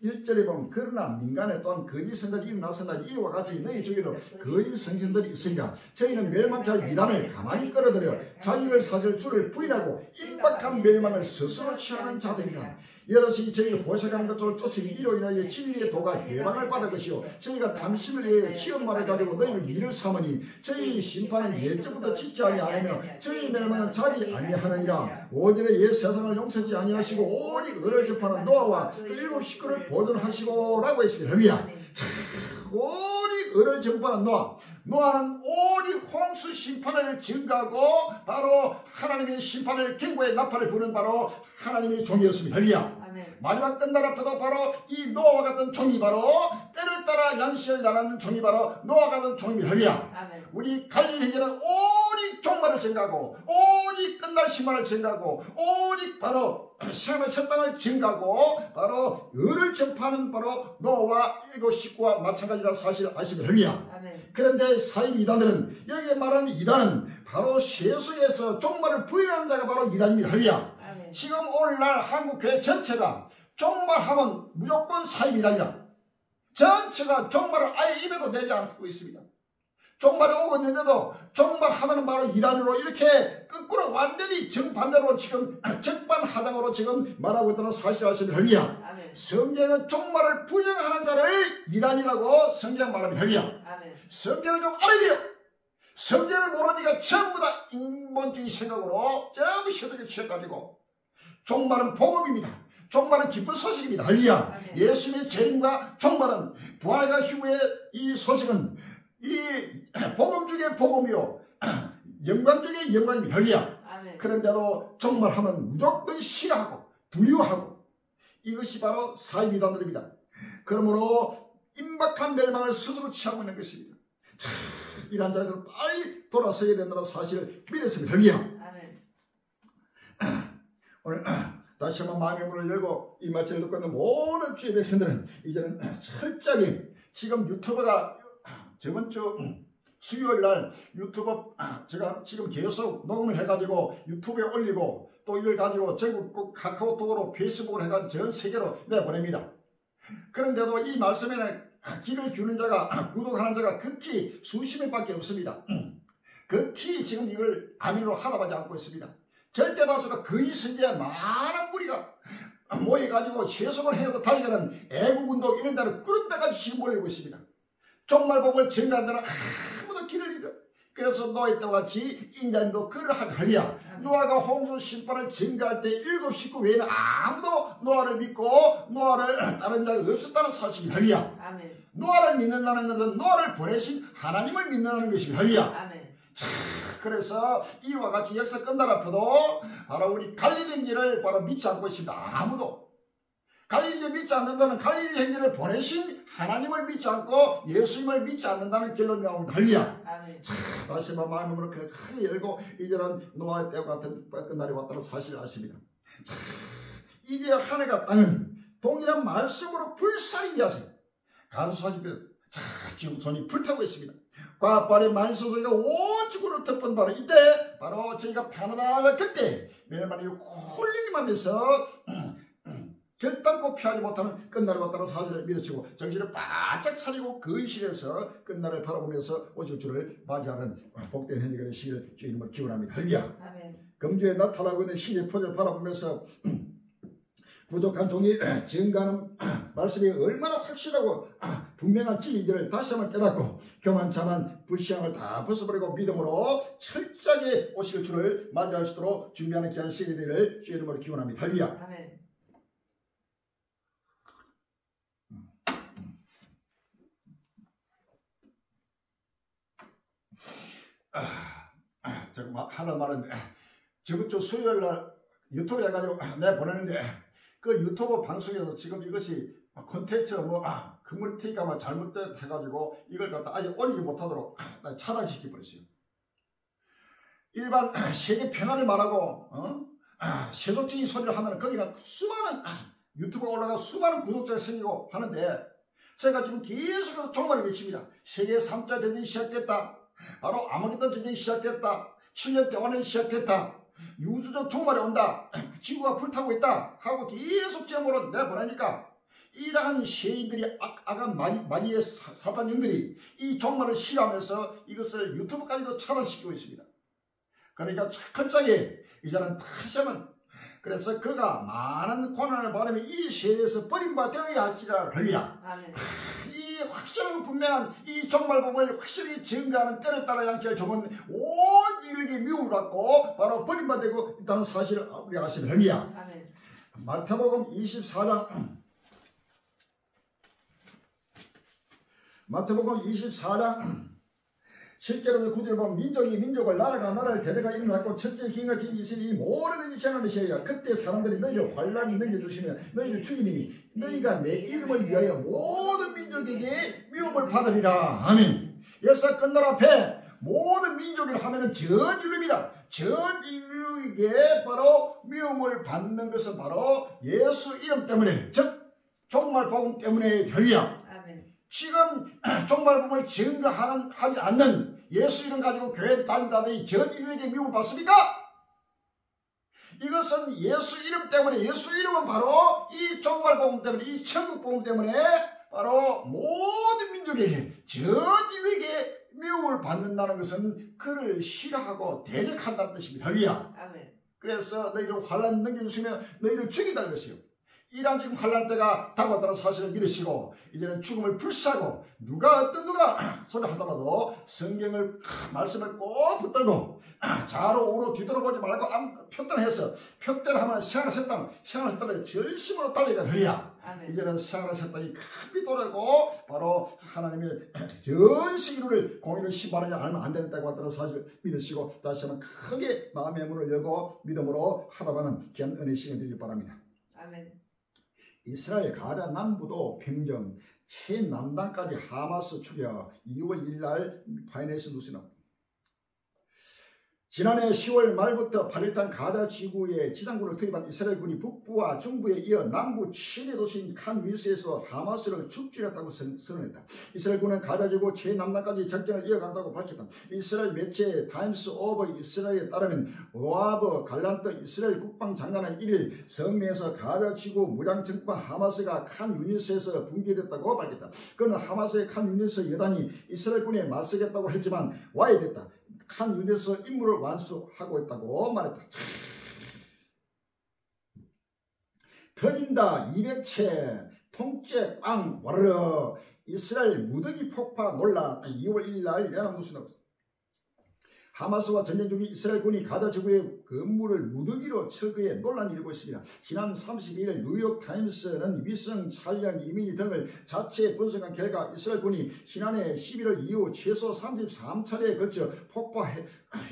S1: 1절에 보면 그러나 민간에 또한 거짓 선들이 일어났으나 이와 같이 너희 중에도 거짓 성신들이 있으니까 저희는 멸망케 할 이단을 가만히 끌어들여 자기를 사실 주를 부인하고 임박한 멸망을 스스로 취하는 자들이라. 여럿이 저희 호색한 것을 쫓으니 이로 인하여 진리의 도가 해방을 받을 것이요 저희가 탐심을 위해 시험만을 가지고 너희를 일을 삼으니 저희 심판은 예전부터 짓지 아니하며 저희 멸망은 자기 아니하느니라. 오늘의 옛 세상을 용서지 아니하시고 오직 의를 접하는 노아와 그 7 식구를 보존하시고 라고 했습니다. 할렐루야. 오직 의를 접하는 노아는 오직 홍수 심판을 증가하고 바로 하나님의 심판을 경고의 나팔을 부는 바로 하나님의 종이었습니다. 할렐루야. 마지막 끝날 앞에도 바로 이 노아와 같은 종이 바로 때를 따라 양식을 나라는 종이 바로 노아와 같은 종입니다. 할렐루야. 우리 갈릴리 형제는 오직 종말을 증가하고 오직 끝날 심판을 증가하고 오직 바로 생명의 새 땅을 증가하고 바로 의를 전파하는 바로 노아와 7 식구와 마찬가지라 사실을 아십니다. 할렐루야. 그런데 사입 이단들은 여기에 말하는 이단은 바로 세속에서 종말을 부인하는 자가 바로 이단입니다. 할렐루야. 지금 오늘날 한국교회 전체가 종말하면 무조건 사입 이단이라. 전체가 종말을 아예 입에도 내지 않고 있습니다. 종말이 오고 있는데도 종말하면 바로 이단으로 이렇게 거꾸로 완전히 정반대로 지금 적반하장으로 지금 말하고 있다는 사실을 아십니다. 할렐루야. 성경은 종말을 부정하는 자를 이단이라고 성경 말합니다. 할렐루야. 성경을 좀 알아야 돼요. 성경을 모르니까 전부 다 인본주의 생각으로 전부 세속에 취해가지고 종말은 복음입니다. 종말은 기쁜 소식입니다. 할렐루야. 예수님의 재림과 종말은 부활과 휴거의 이 소식은 이 복음 중에 복음이요 영광 중에 영광입니다. 할렐루야. 그런데도 종말하면 무조건 싫어하고 두려워하고 이것이 바로 사이비단들입니다. 그러므로 임박한 멸망을 스스로 취하고 있는 것입니다. 자, 이런 자들은 빨리 돌아서야 된다는 사실을 믿었습니다. 할렐루야. 오늘 다시 한번 마음의 문을 열고 이 말씀을 듣고 있는 모든 주의 백성들은 이제는 철저하게 지금 유튜브가 저번 주 수요일 날 유튜브 제가 지금 계속 녹음을 해가지고 유튜브에 올리고 또 이걸 가지고 전국 카카오톡으로 페이스북을 해가지고 전 세계로 내보냅니다. 그런데도 이 말씀에는 귀를 기울이는 자가 구독하는 자가 극히 수십 명밖에 없습니다. 극히 지금 이걸 아멘으로 하다하지 않고 있습니다. 절대 다수가 거의 선지자 많은 무리가 모여가지고 세속을 해서 달리는 애국운동 이런 데를 그런 데까지 지금 몰리고 있습니다. 종말복을 증가한 데는 아무도 길을 잃어. 그래서 노아 때와 같이 인자님도 그러하리야. 노아가 홍수 심판을 증가할 때 7 식구 외에는 아무도 노아를 믿고 노아를 따른 자가 없었다는 사실이 할렐루야. 노아를 믿는다는 것은 노아를 보내신 하나님을 믿는다는 것입니다. 할렐루야. 그래서 이와 같이 역사 끝날 앞에도 바로 우리 갈릴리 행제를 바로 믿지 않고 있습니다. 아무도. 갈릴리를 믿지 않는다는 갈릴리 행제를 보내신 하나님을 믿지 않고 예수님을 믿지 않는다는 결론이 나옵니다. 할렐루야. 다시 한번 마음을 그렇게 크게 열고 이제는 노아의 때와 같은 끝날이 왔다는 사실을 아십니다. 이제 하늘과 땅은 동일한 말씀으로 불살이 하세요. 간수하시면 지금 손이 불타고 있습니다. 과빨의 만소소리가 온 지구를 덮은 바로 이때 바로 저희가 편안함을 그때 멸망이 홀리님하면서 결단코 피하지 못하는 끝날을 왔다는 사실을 믿으시고 정신을 바짝 차리고 근실해서 끝날을 바라보면서 오실 줄을 맞이하는 복된 현재가 되시기를 주님을 기원합니다. 할렐루야. 금주에 나타나고 있는 신의 표를 바라보면서 부족한 종이 증가하는 말씀이 얼마나 확실하고 분명한 진리인지를 다시 한번 깨닫고 교만참한 불신앙을 다 벗어버리고 믿음으로 철저하게 오실 줄을 맞이할 수 있도록 준비하는 귀한 시간이 되기를 주의 이름으로 기원합니다. 할렐루야.
S2: 아멘.
S1: 제가 하나 말하는데 저번 주 수요일 날 유튜브 해가지고 내가 보냈는데 그 유튜브 방송에서 지금 이것이 콘텐츠 커뮤니티가 잘못돼가지고 이걸 갖다 아예 올리지 못하도록 차단시켜 버렸어요. 일반 세계 평화를 말하고 세속적인 소리를 하면 거기는 수많은 유튜브에 올라가 수많은 구독자가 생기고 하는데 제가 지금 계속 종말을 외칩니다. 세계 3차 대전이 시작됐다. 바로 아마겟돈 전쟁이 시작됐다. 7년 동안이 시작됐다. 우주적 종말이 온다. 지구가 불타고 있다. 하고 계속 제목으로 내보내니까 이러한 쉐인들이 악한 마귀의 사단 영들이 이 종말을 싫어하면서 이것을 유튜브까지도 차단시키고 있습니다. 그러니까 철저하게 이제는 다시 한번 그래서 그가 많은 고난을 받으면 이 세대에서 버림받아야 할지라 할렐루야. 이 확실하고 분명한 이 종말복음을 확실히 증거하는 때를 따라 양치할 종은 온 인류에게 미움을 받고 바로 버림받고 있다는 사실을 우리가 아시면 할렐루야. 마태복음 24장 실제로 구절을 보면 민족이 민족을 나라가 나라를 데려가 일어났고 첫째 기인같이 있으니 모든 일이 전하는 시에야 그때 사람들이 너희를 환란히 넘겨주시며 너희를 죽이니 너희가 내 이름을 위하여 모든 민족에게 미움을 받으리라. 아멘. 예수 끝날 앞에 모든 민족이라 하면은 전 인류입니다. 전 인류에게 바로 미움을 받는 것은 바로 예수 이름 때문에, 즉 종말 복음 때문에 할렐루야. 지금 종말복음을 증거하지 않는 예수 이름 가지고 교회 다닌다더니 전 인류에게 미움을 받습니까? 이것은 예수 이름 때문에, 예수 이름은 바로 이 종말복음 때문에, 이 천국복음 때문에 바로 모든 민족에게, 전 인류에게 미움을 받는다는 것은 그를 싫어하고 대적한다는 뜻입니다. 할렐루야. 그래서 너희를 환난 넘겨주시면 너희를 죽인다 그랬어요. 이러한 지금 환난 때가 다가왔다는 사실을 믿으시고 이제는 죽음을 불사하고 누가 소리 하더라도 성경을 말씀을 꼭 붙들고 좌로 우로 뒤돌아보지 말고 표단해서 표단하면 생활의 세상 열심으로 달려가 할렐루야. 이제는 생활의 세상이 급히 돌아고 바로 하나님의 전 세계를 공의를 심판하지 않으면 안 되는 때가 왔다는 사실을 믿으시고 다시 한번 크게 마음의 문을 열고 믿음으로 하다가는 귀한 은혜 시간 되길 바랍니다. 아멘. 이스라엘 가자 남부도 평정 최남단까지 하마스 죽여 2월 1일 날 파이네스 누스나 지난해 10월 말부터 팔레스타인 가자 지구의 지상군을 투입한 이스라엘군이 북부와 중부에 이어 남부 최대 도시인 칸 유니스에서 하마스를 축출했다고 선언했다. 이스라엘군은 가자 지구 최남단까지 작전을 이어간다고 밝혔다. 이스라엘 매체 타임스 오브 이스라엘에 따르면 오아브 갈란트 이스라엘 국방장관은 1일 성명에서 가자 지구 무장정권 하마스가 칸 유니스에서 붕괴됐다고 밝혔다. 그는 하마스의 칸 유니스 여단이 이스라엘군에 맞서겠다고 했지만 와해됐다. 칸 유니스 임무를 완수하고 있다고 말했다. 터진다 200채 통째 꽝 와르르 이스라엘 무더기 폭파 논란 2월 1일 날 연합뉴스나 하마스와 전쟁 중인 이스라엘군이 가자 지구의 건물을 무더기로 철거해 논란이 일고 있습니다. 지난 32일 뉴욕타임스는 위성 촬영 이미지 등을 자체 분석한 결과 이스라엘군이 지난해 11월 이후 최소 33차례에 걸쳐 폭파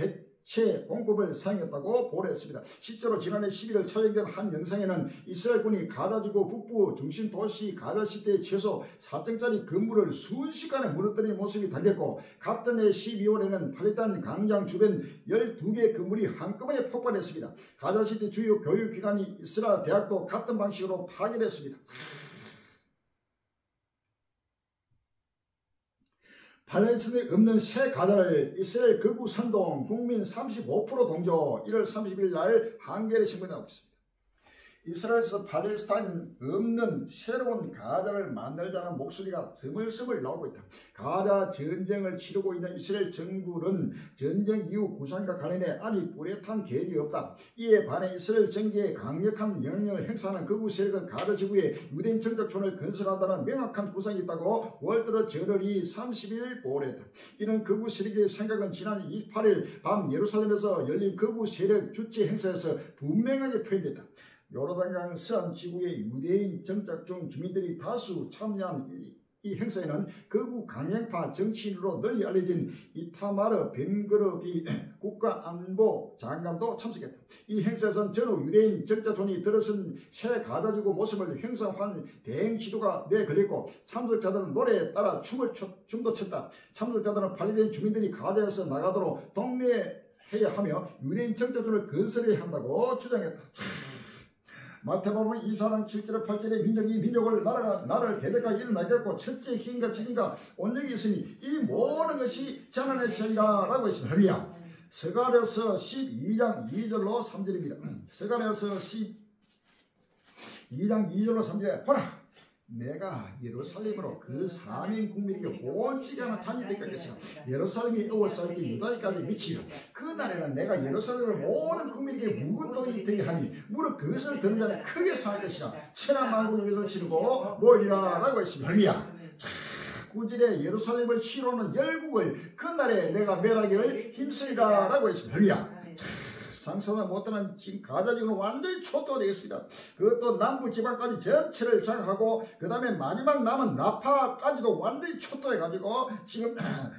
S1: 해체 공법을 사용했다고 보도했습니다. 실제로 지난해 11월 촬영된 한 영상에는 이스라엘군이 가자지구 북부 중심 도시 가자시티의 최소 4층짜리 건물을 순식간에 무너뜨리는 모습이 담겼고 같은 해 12월에는 팔레스타인 광장 주변 12개 건물이 한꺼번에 폭발했습니다. 가자시티 주요 교육기관이 이스라엘 대학도 같은 방식으로 파괴됐습니다. 팔레스타인에 없는 새 가자를 이스라엘 극우 선동 국민 35% 동조 1월 30일 날 한겨레 신문에 나오고 있습니다. 이스라엘에서 팔레스타인 없는 새로운 가자를 만들자는 목소리가 스물스물 나오고 있다. 가자 전쟁을 치르고 있는 이스라엘 정부는 전쟁 이후 구상과 관련해 아직 뚜렷한 계획이 없다. 이에 반해 이스라엘 정계에 강력한 영향력을 행사하는 극우 세력은 가자 지구에 유대인 정착촌을 건설한다는 명확한 구상이 있다고 월드러 저널이 30일 보도했다. 이런 극우 세력의 생각은 지난 28일 밤 예루살렘에서 열린 극우 세력 주최 행사에서 분명하게 표현됐다. 요르단강 서안 지구의 유대인 정착촌 주민들이 다수 참여한 이 행사에는 극우 강행파 정치인으로 널리 알려진 이타마르 벤그럽이 국가안보 장관도 참석했다. 이 행사에서는 전후 유대인 정착촌이 들어선 새 가자지구 모습을 형성한 대행 지도가 내걸렸고 참석자들은 노래에 따라 춤도 췄다. 참석자들은 팔레스타인 주민들이 가자에서 나가도록 독려해야 하며 유대인 정착촌을 건설해야 한다고 주장했다. 마태복음 24장 7절에 8절에 민족이 민족을 나라가 나라를 대대가 일어나겠고 첫째 기인과 책임과 온전히 있으니 이 모든 것이 재난의 시작이라 라고 했습니다. 할렐루야. 스가랴서 12장 2절로 3절입니다. 스가랴서 12장 2절로 3절에 보라 내가 예루살렘으로 그 사민 국민에게 홀치게 하는 잔이 될 것이라. 예루살렘이 어워싸게 유다까지 미치리라. 그날에는 내가 예루살렘을 모든 국민에게 묵은 돈이 되게 하니 무릇 그것을 듣는 자는 크게 상할 것이라. 천하 만국의 것을 치르고 모이리라 라고 했습니다. 할렐루야. 구절에 예루살렘을 치러오는 열국을 그날에 내가 멸하기를 힘쓰리라 라고 했습니다. 할렐루야. 상상을 못하는 지금 가자 지금은 완전히 초토화되겠습니다. 그것도 남부 지방까지 전체를 장악하고 그 다음에 마지막 남은 라파까지도 완전히 초토해가지고 지금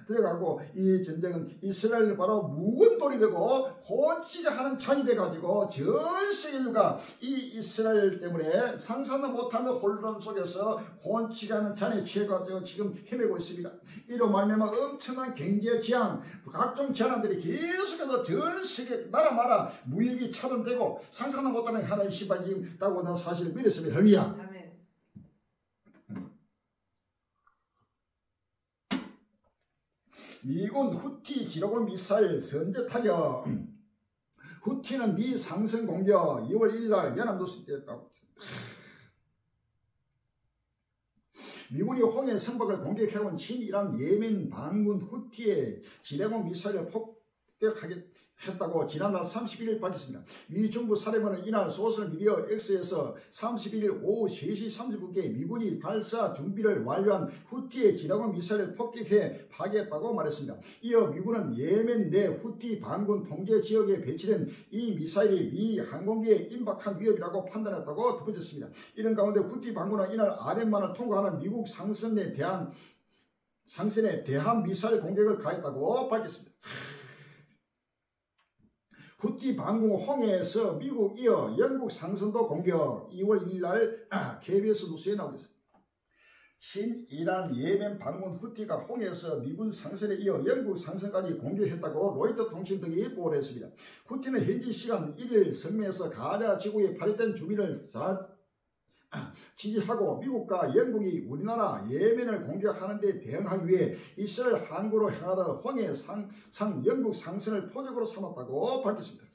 S1: 들어가고 이 전쟁은 이스라엘을 바로 묵은 돌이 되고 혼치게 하는 잔이 돼가지고 전 세계 인류가 이 이스라엘 때문에 상상을 못하는 혼란 속에서 혼치게 하는 잔에 취해가지고 지금 헤매고 있습니다. 이로 말미암아 엄청난 경제 지향 각종 제한들이 계속해서 전 세계 나라마다 무역이 차단되고 상상도 못하는 하나님 심판이 지금 있다고 난 사실을 믿었습니다. 할렐루야. 미군 후티 지뢰곤 미사일 선제 타격. 후티는 미 상승 공격 2월 1일 연합뉴스 때였다고. 미군이 홍해 선박을 공격해온 친이란 예멘 반군 후티의 지뢰곤 미사일을 폭격했다고 지난달 31일 밝혔습니다. 미 중부 사령부는 이날 소셜미디어 X에서 31일 오후 3시 30분께 미군이 발사 준비를 완료한 후티의 지뢰곤 미사일을 폭격해 파괴했다고 말했습니다. 이어 미군은 예멘 내 후티 반군 통제 지역에 배치된 이 미사일이 미 항공기에 임박한 위협이라고 판단했다고 덧붙였습니다. 이런 가운데 후티 반군은 이날 아덴만을 통과하는 미국 상선에 대한 대한 미사일 공격을 가했다고 밝혔습니다. 후티 반군 홍해에서 미국 이어 영국 상선도 공격 2월 1일 날 KBS 뉴스에 나오겠습니다. 친이란 예멘 반군 후티가 홍해에서 미군 상선에 이어 영국 상선까지 공격했다고 로이터 통신 등이 보도했습니다. 후티는 현지 시간 1일 성명에서 가자 지구에 파괴된 주민을 지지하고 미국과 영국이 우리나라 예멘을 공격하는 데 대응하기 위해 이스라엘 항구로 향하던 홍해 상 영국 상선을 표적으로 삼았다고 밝혔습니다.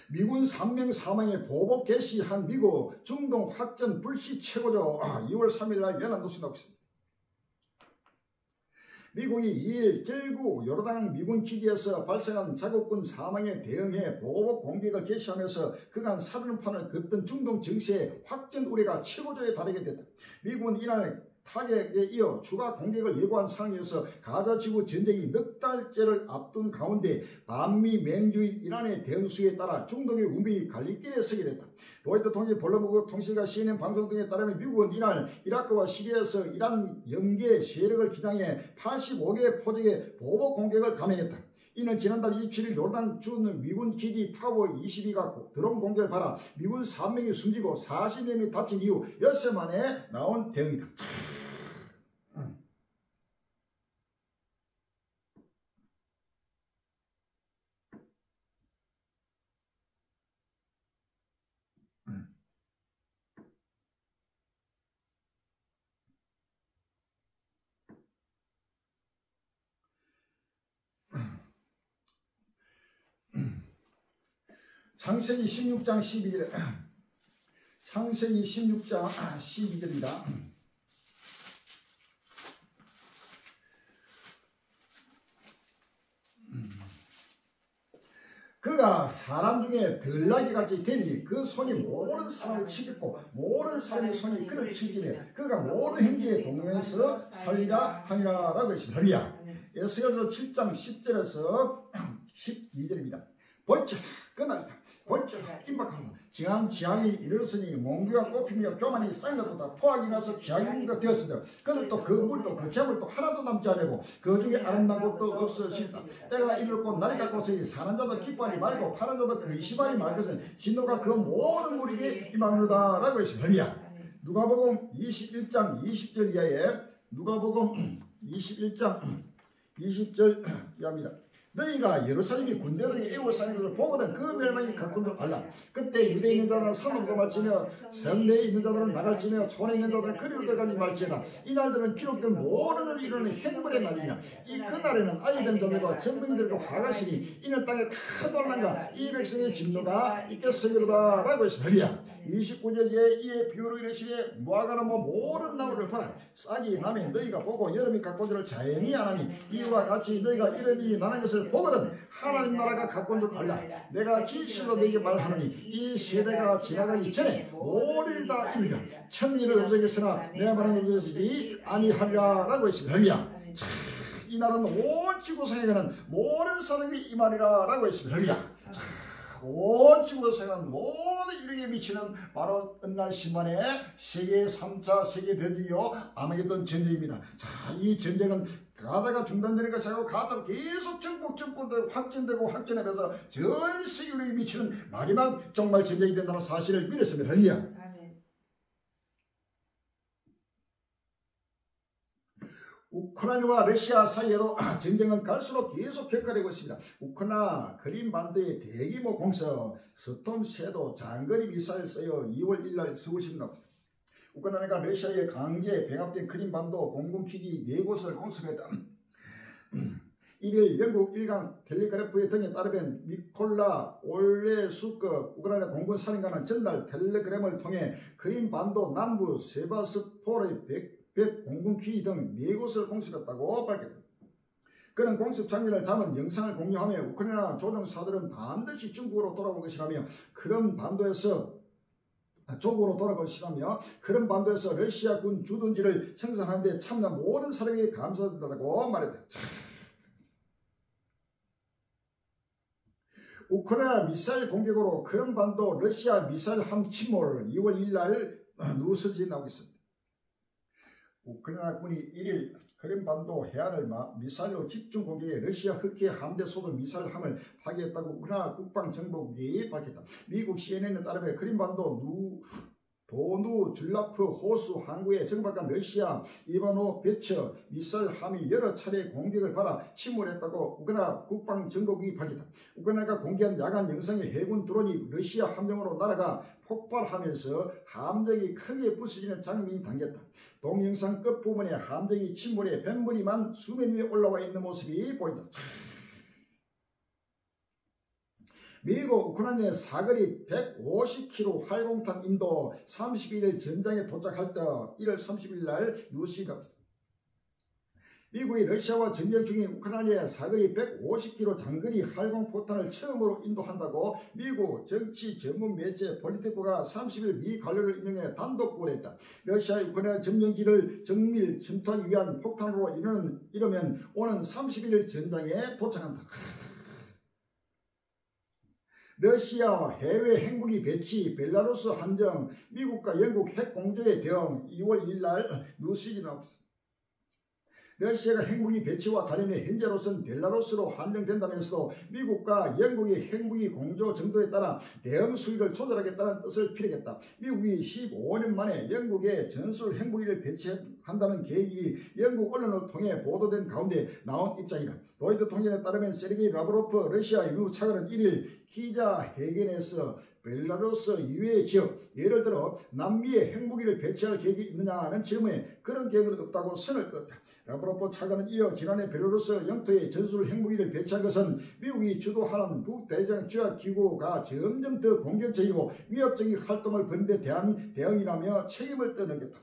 S1: 미군 3명 사망에 보복 개시한 미국 중동 확전 불씨 최고조 2월 3일 날 연합뉴스 나오겠습니다. 미국이 2일 결국 요르단 미군 기지에서 발생한 자국군 사망에 대응해 보복 공격을 개시하면서 그간 살인판을 걷던 중동 정세의 확전 우려가 최고조에 달하게 됐다. 미국은 이날 타격에 이어 추가 공격을 예고한 상황에서 가자 지구 전쟁이 넉 달째를 앞둔 가운데 반미 맹주의 이란의 대응 수에 따라 중동의 운명이 갈림길에 서게 됐다. 로이터 통신, 블룸버그 통신과 CNN 방송 등에 따르면 미국은 이날 이라크와 시리아에서 이란 영계 세력을 기장해 85개 포적의 보복 공격을 감행했다. 이는 지난달 27일 요르단 준 미군 기지 타워 22가 드론 공격을 받아 미군 3명이 숨지고 40명이 다친 이후 엿새 만에 나온 대응이다. 창세기 16장 12절 창세기 16장 12절입니다. 그가 사람 중에 들나귀같이 되니 그 손이 모든 사람을 치겠고 모든 사람의 손이 그를 치지매 그가 모든 행위에 동행해서 살리라 하니라 라고 했습니다. 할렐루야. 에스겔서 7장 10절에서 12절입니다. 번쩍 그날이다. 번쩍 임박하고 지한 지향이 이르렀으니 몽규가 꽃피며 교만이 쌍가도다. 포악이 나서 지향이가 되었으며 그는 또 그 물도 그 재물도 하나도 남지 않고 그 중에 아름다운 것도 없어진다. 때가 이르렀고 날이 갔고서니 사는 자도 기뻐하지 말고 파는 자도 그 의심하지 말 것은 진노가 그 모든 무리에게 임하노라 라고 했습니다. 할렐루야. 누가복음 21장 20절 이하에 누가복음 21장 20절 이하입니다. 너희가 예루살렘이 군대 등에 에워싸인 것을 보거든 그 멸망이 가까운 줄 알라. 그때 유대에 있는 자들은 산으로 말지며 성내에 있는 자들은 나갈지며 촌에 있는 자들은 그리로 들어가지 말지어다. 이 날들은 기록된 모든 것을 이루는 행벌의 날이나 이 그날에는 아이된 자들과 전병들과 화가시니 이는 땅에 큰 혼란과 이 백성의 진노가 있겠으리로다 라고 했습니다. 29절 이에 비유로 이르시되 무화과나무 모든 나무를 봐라. 싹이 나면 너희가 보고 여름이 가까운지를 자연히 아나니 이와 같이 너희가 이런 일이 나는 것을 보거든 하나님 나라가 가까운 줄 알라. 내가 진실로 너희에게 말하노니 이 세대가 지나가기 전에 모든 일 다 이루리라. 천일을 없애겠으나 내가 말하는 것이 아니하리라 라고 했습니다. 이 날은 온 지구상에는 모든 사람이 이 말이라 라고 했습니다. 온 지구상에는 모든 인류에게 미치는 바로 은날 신만의 세계 3차 세계 대전이요 아마겟돈 전쟁입니다. 자, 이 전쟁은 가다가 중단되는 것이 아니고 가다가 계속 정복되고 확전되면서 전 세계 인류에게 미치는 마지막 정말 전쟁이 된다는 사실을 믿었습니다. 할렐루야. 우크라이나와 러시아 사이에도 전쟁은 갈수록 계속 격화되고 있습니다. 우크라이나 크림반도의 대규모 공습, 스톰 섀도우 장거리 미사일 쓰여 2월 1일 서울시입니다. 우크라이나가 러시아에 강제 병합된 크림반도 공군기지 4곳을 공습했다. 1일 영국 일간 텔레그래프 등에 따르면 미콜라 올레수크 우크라이나 공군 사령관은 전날 텔레그램을 통해 크림반도 남부 세바스포르의 공군기지 등 4곳을 공습했다고 밝혔다. 그는 공습 장면을 담은 영상을 공유하며 우크라이나 조종사들은 반드시 중국으로 돌아올 것이라며 그런 반도에서 러시아 군 주둔지를 청산하는 데 참여한 모든 사람에게 감사드린다고 말했다. 우크라이나 미사일 공격으로 크림반도 러시아 미사일 함 침몰 2월 1일 날 뉴스지 나오고 있습니다. 우크라이나 군이 1일 크림반도 해안을 미사일로 집중 공격해 러시아 흑해 함대 소도 미사일 함을 파괴했다고 우크라이나 국방정보국이 밝혔다. 미국 CNN에 따르면 크림반도 도누 줄라프 호수 항구에 정박한 러시아 이바노 베처 미사일 함이 여러 차례 공격을 받아 침몰했다고 우크라이나 국방정보국이 밝혔다. 우크라이나가 공개한 야간 영상의 해군 드론이 러시아 함정으로 날아가 폭발하면서 함정이 크게 부서지는 장면이 담겼다. 동영상 끝부분에 함정이 침몰해 뱃머리만 수면 위에 올라와 있는 모습이 보인다. 미국 우크라이나의 사거리 150km 활공탄 인도 31일 전장에 도착할 때 1월 30일 날 뉴스가 있습니다. 미국이 러시아와 전쟁 중인 우크라이나의 사거리 150km 장거리 활공포탄을 처음으로 인도한다고 미국 정치 전문 매체 폴리티코가 30일 미 관료를 인용해 단독 보도했다. 러시아의 우크라이나 점령지를 정밀 침투하기 위한 폭탄으로 이르면 오는 31일 전장에 도착한다. 러시아 해외 핵무기 배치, 벨라루스 함정, 미국과 영국 핵 공조에 대응 2월 2일 날 뉴스지 나오고 있습니다. 러시아가 핵무기 배치와 관련해 현재로서는 벨라루스로 한정된다면서도 미국과 영국의 핵무기 공조 정도에 따라 대응 수위를 조절하겠다는 뜻을 피력했다. 미국이 15년 만에 영국에 전술 핵무기를 배치한다는 계획이 영국 언론을 통해 보도된 가운데 나온 입장이다. 로이드 통신에 따르면 세르게이 라브로프 러시아 유무 차관은 1일 기자회견에서 벨라루스 이외의 지역, 예를 들어 남미에 핵무기를 배치할 계획이 있느냐는 질문에 그런 계획은 없다고 선을 그었다. 라브로프 차관은 이어 지난해 벨라루스 영토에 전술 핵무기를 배치한 것은 미국이 주도하는 북대西지역 기구가 점점 더 공격적이고 위협적인 활동을 벌이는 데 대한 대응이라며 책임을 떠넘겼다.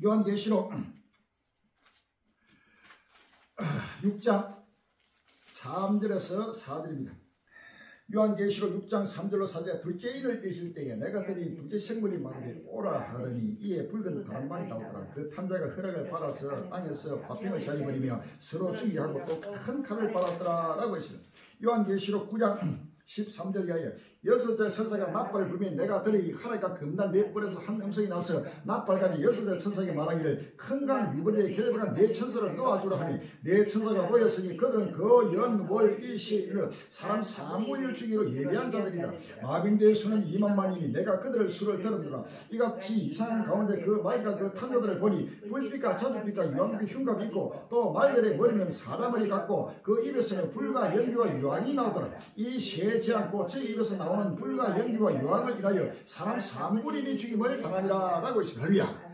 S1: 요한계시록 6장 3절에서 4절입니다. 요한계시록 6장 3절로 4절에 둘째 인을 떼실 때에 내가 들이 둘째 생물이 말하되 오라 하더니 이에 붉은 바람만이 나오더라. 그 탄자가 허락을 받아서 땅에서 화평을 자유버리며 서로 죽이하고 또 큰 칼을 받았더라 라고 했습니다. 요한계시록 9장 13절 이하에 여섯째 천사가 나팔을 불며 내가 들으니 하나가 금단 네 뿔에서 한 음성이 나서 나팔까지 여섯째 천사에게 말하기를 큰 강 유브리에 결박한 네 천사를 놓아주라 하니 네 천사가 모였으니 그들은 그 연월 일시를 사람 3분의 1 주기로 예비한 자들이라. 마병대의 수는 2만만이니 내가 그들의 수를 들었노라. 이같이 이상한 가운데 그 말과 그 탄자들을 보니 불빛과 저주빛과 유황빛 흉감이 있고 또 말들의 머리는 사람머리 같고 그 입에서는 불과 연기와 유황이 나오더라. 이 세 재앙 곧 저 입에서 나오는 불과 연기와 유황을 인하여 사람 3분의 1이 죽임을 당하니라 라고 있습니다. 할렐루야.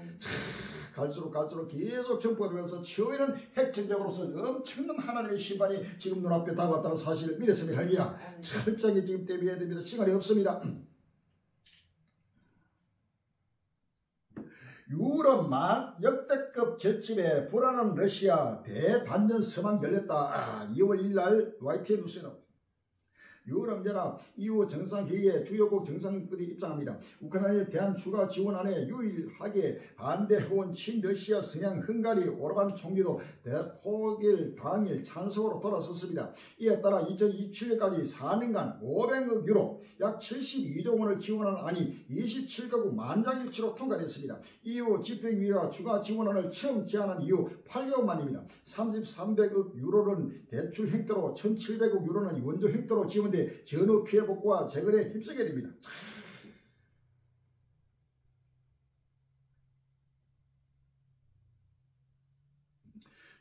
S1: 갈수록 계속 정복하면서 처에는 핵전쟁으로서 엄청난 하나님의 심판이 지금 눈앞에 다가왔다는 사실을 믿었습니다. 할렐루야. 철저하게 지금 대비해야 됩니다. 시간이 없습니다. 유럽 역대급 결집에 불안한 러시아 대반전 서방 열렸다. 2월 1일 날 YTN 뉴스에 나옵니다. 유럽연합 EU 정상회의에 주요국 정상들이 입장합니다. 우크라이나에 대한 추가 지원안에 유일하게 반대해온 친러시아 성향 헝가리 오르반 총리도 독일 당일 찬성으로 돌아섰습니다. 이에 따라 2027년까지 4년간 500억 유로 약 72조 원을 지원하는 안이 27가국 만장일치로 통과됐습니다. EU 집행위가 추가 지원안을 처음 제안한 이후 8개월 만입니다. 300억 유로는 대출 형태로 1,700억 유로는 원조 형태로 지원돼 전후 피해 복구와 재건에 힘쓰게 됩니다.